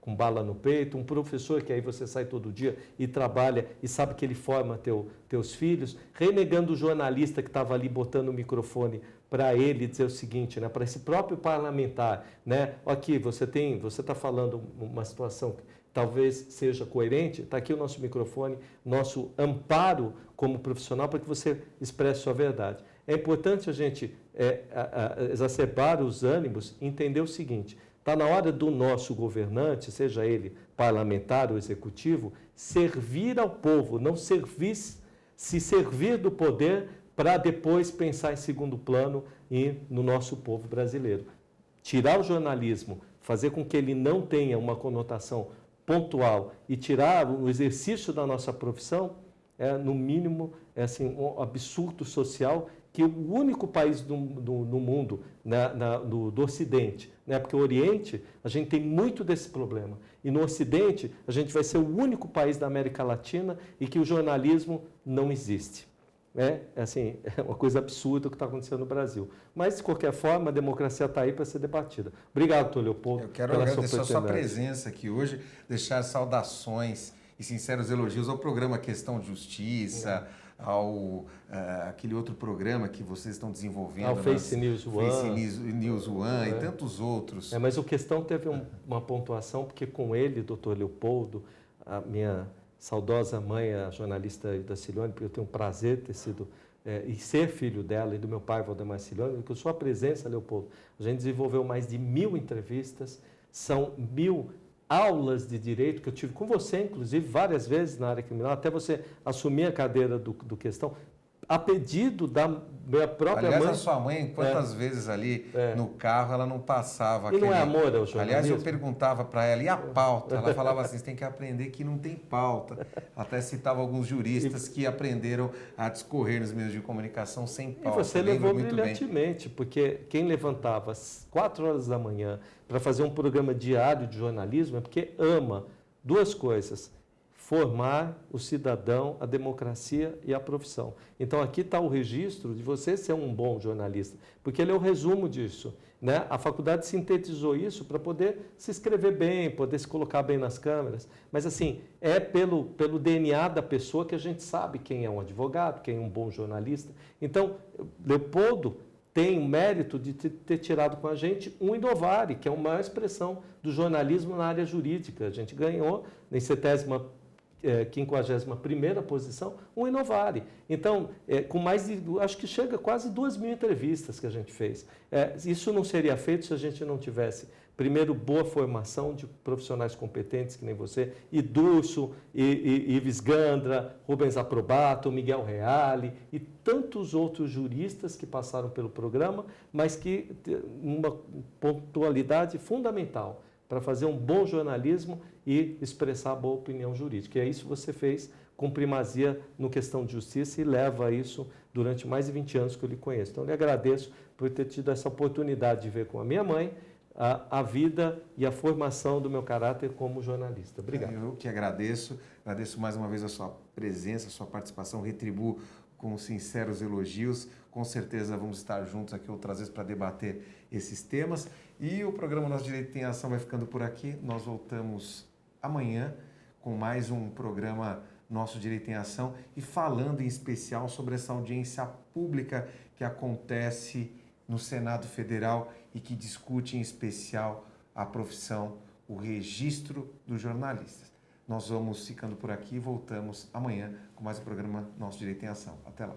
com bala no peito, um professor que aí você sai todo dia e trabalha e sabe que ele forma teus filhos, renegando o jornalista que estava ali botando o microfone para ele dizer o seguinte, né, para esse próprio parlamentar, né, aqui você está falando uma situação que talvez seja coerente, está aqui o nosso microfone, nosso amparo como profissional para que você expresse sua verdade. É importante a gente exacerbar os ânimos e entender o seguinte, está na hora do nosso governante, seja ele parlamentar ou executivo, servir ao povo, não se servir do poder para depois pensar em segundo plano e no nosso povo brasileiro. Tirar o jornalismo, fazer com que ele não tenha uma conotação pontual e tirar o exercício da nossa profissão, no mínimo, assim, um absurdo social que o único país no mundo, do Ocidente, né, porque o Oriente, a gente tem muito desse problema, e no Ocidente, a gente vai ser o único país da América Latina em que o jornalismo não existe. Assim, é uma coisa absurda o que está acontecendo no Brasil. Mas, de qualquer forma, a democracia está aí para ser debatida. Obrigado, doutor Leopoldo. Eu quero agradecer a sua presença aqui hoje, deixar saudações e sinceros elogios ao programa Questão de Justiça, ao aquele outro programa que vocês estão desenvolvendo. Ao Face News One. Face News One e tantos outros. Mas o Questão teve uma pontuação, porque com ele, doutor Leopoldo, a minha saudosa mãe, a jornalista Ida Cilione, porque eu tenho o prazer de ter sido e ser filho dela e do meu pai, Valdemar Cilione, porque a sua presença, Leopoldo, a gente desenvolveu mais de 1000 entrevistas, são 1000 aulas de direito que eu tive com você, inclusive, várias vezes na área criminal, até você assumir a cadeira do Questão, a pedido da minha própria mãe. Aliás, a sua mãe, quantas vezes ali no carro, ela não passava... E não é amor ao jornalismo? Aliás, eu perguntava para ela, e a pauta? Ela falava assim, você tem que aprender que não tem pauta. Até citava alguns juristas que aprenderam a discorrer nos meios de comunicação sem pauta. E você levou brilhantemente, porque quem levantava às 4 horas da manhã para fazer um programa diário de jornalismo é porque ama duas coisas: formar o cidadão, a democracia e a profissão. Então, aqui está o registro de você ser um bom jornalista, porque ele é o resumo disso, né? A faculdade sintetizou isso para poder se escrever bem, poder se colocar bem nas câmeras. Mas, assim, é pelo DNA da pessoa que a gente sabe quem é um advogado, quem é um bom jornalista. Então, Leopoldo tem o mérito de ter tirado com a gente um Innovare, que é a maior expressão do jornalismo na área jurídica. A gente ganhou em 51ª posição, um Innovare. Então, com mais de, acho que chega a quase 2.000 entrevistas que a gente fez. Isso não seria feito se a gente não tivesse, primeiro, boa formação de profissionais competentes, que nem você, Idurso, Ives Gandra, Rubens Aprobato, Miguel Reale e tantos outros juristas que passaram pelo programa, mas que uma pontualidade fundamental para fazer um bom jornalismo e expressar a boa opinião jurídica. E é isso que você fez com primazia no Questão de Justiça e leva isso durante mais de 20 anos que eu lhe conheço. Então, eu lhe agradeço por ter tido essa oportunidade de ver com a minha mãe a vida e a formação do meu caráter como jornalista. Obrigado. Eu que agradeço mais uma vez a sua presença, a sua participação, retribuo com sinceros elogios. Com certeza vamos estar juntos aqui outras vezes para debater esses temas. E o programa Nosso Direito em Ação vai ficando por aqui. Nós voltamos amanhã com mais um programa Nosso Direito em Ação e falando em especial sobre essa audiência pública que acontece no Senado Federal e que discute em especial a profissão, o registro dos jornalistas. Nós vamos ficando por aqui e voltamos amanhã com mais um programa Nosso Direito em Ação. Até lá.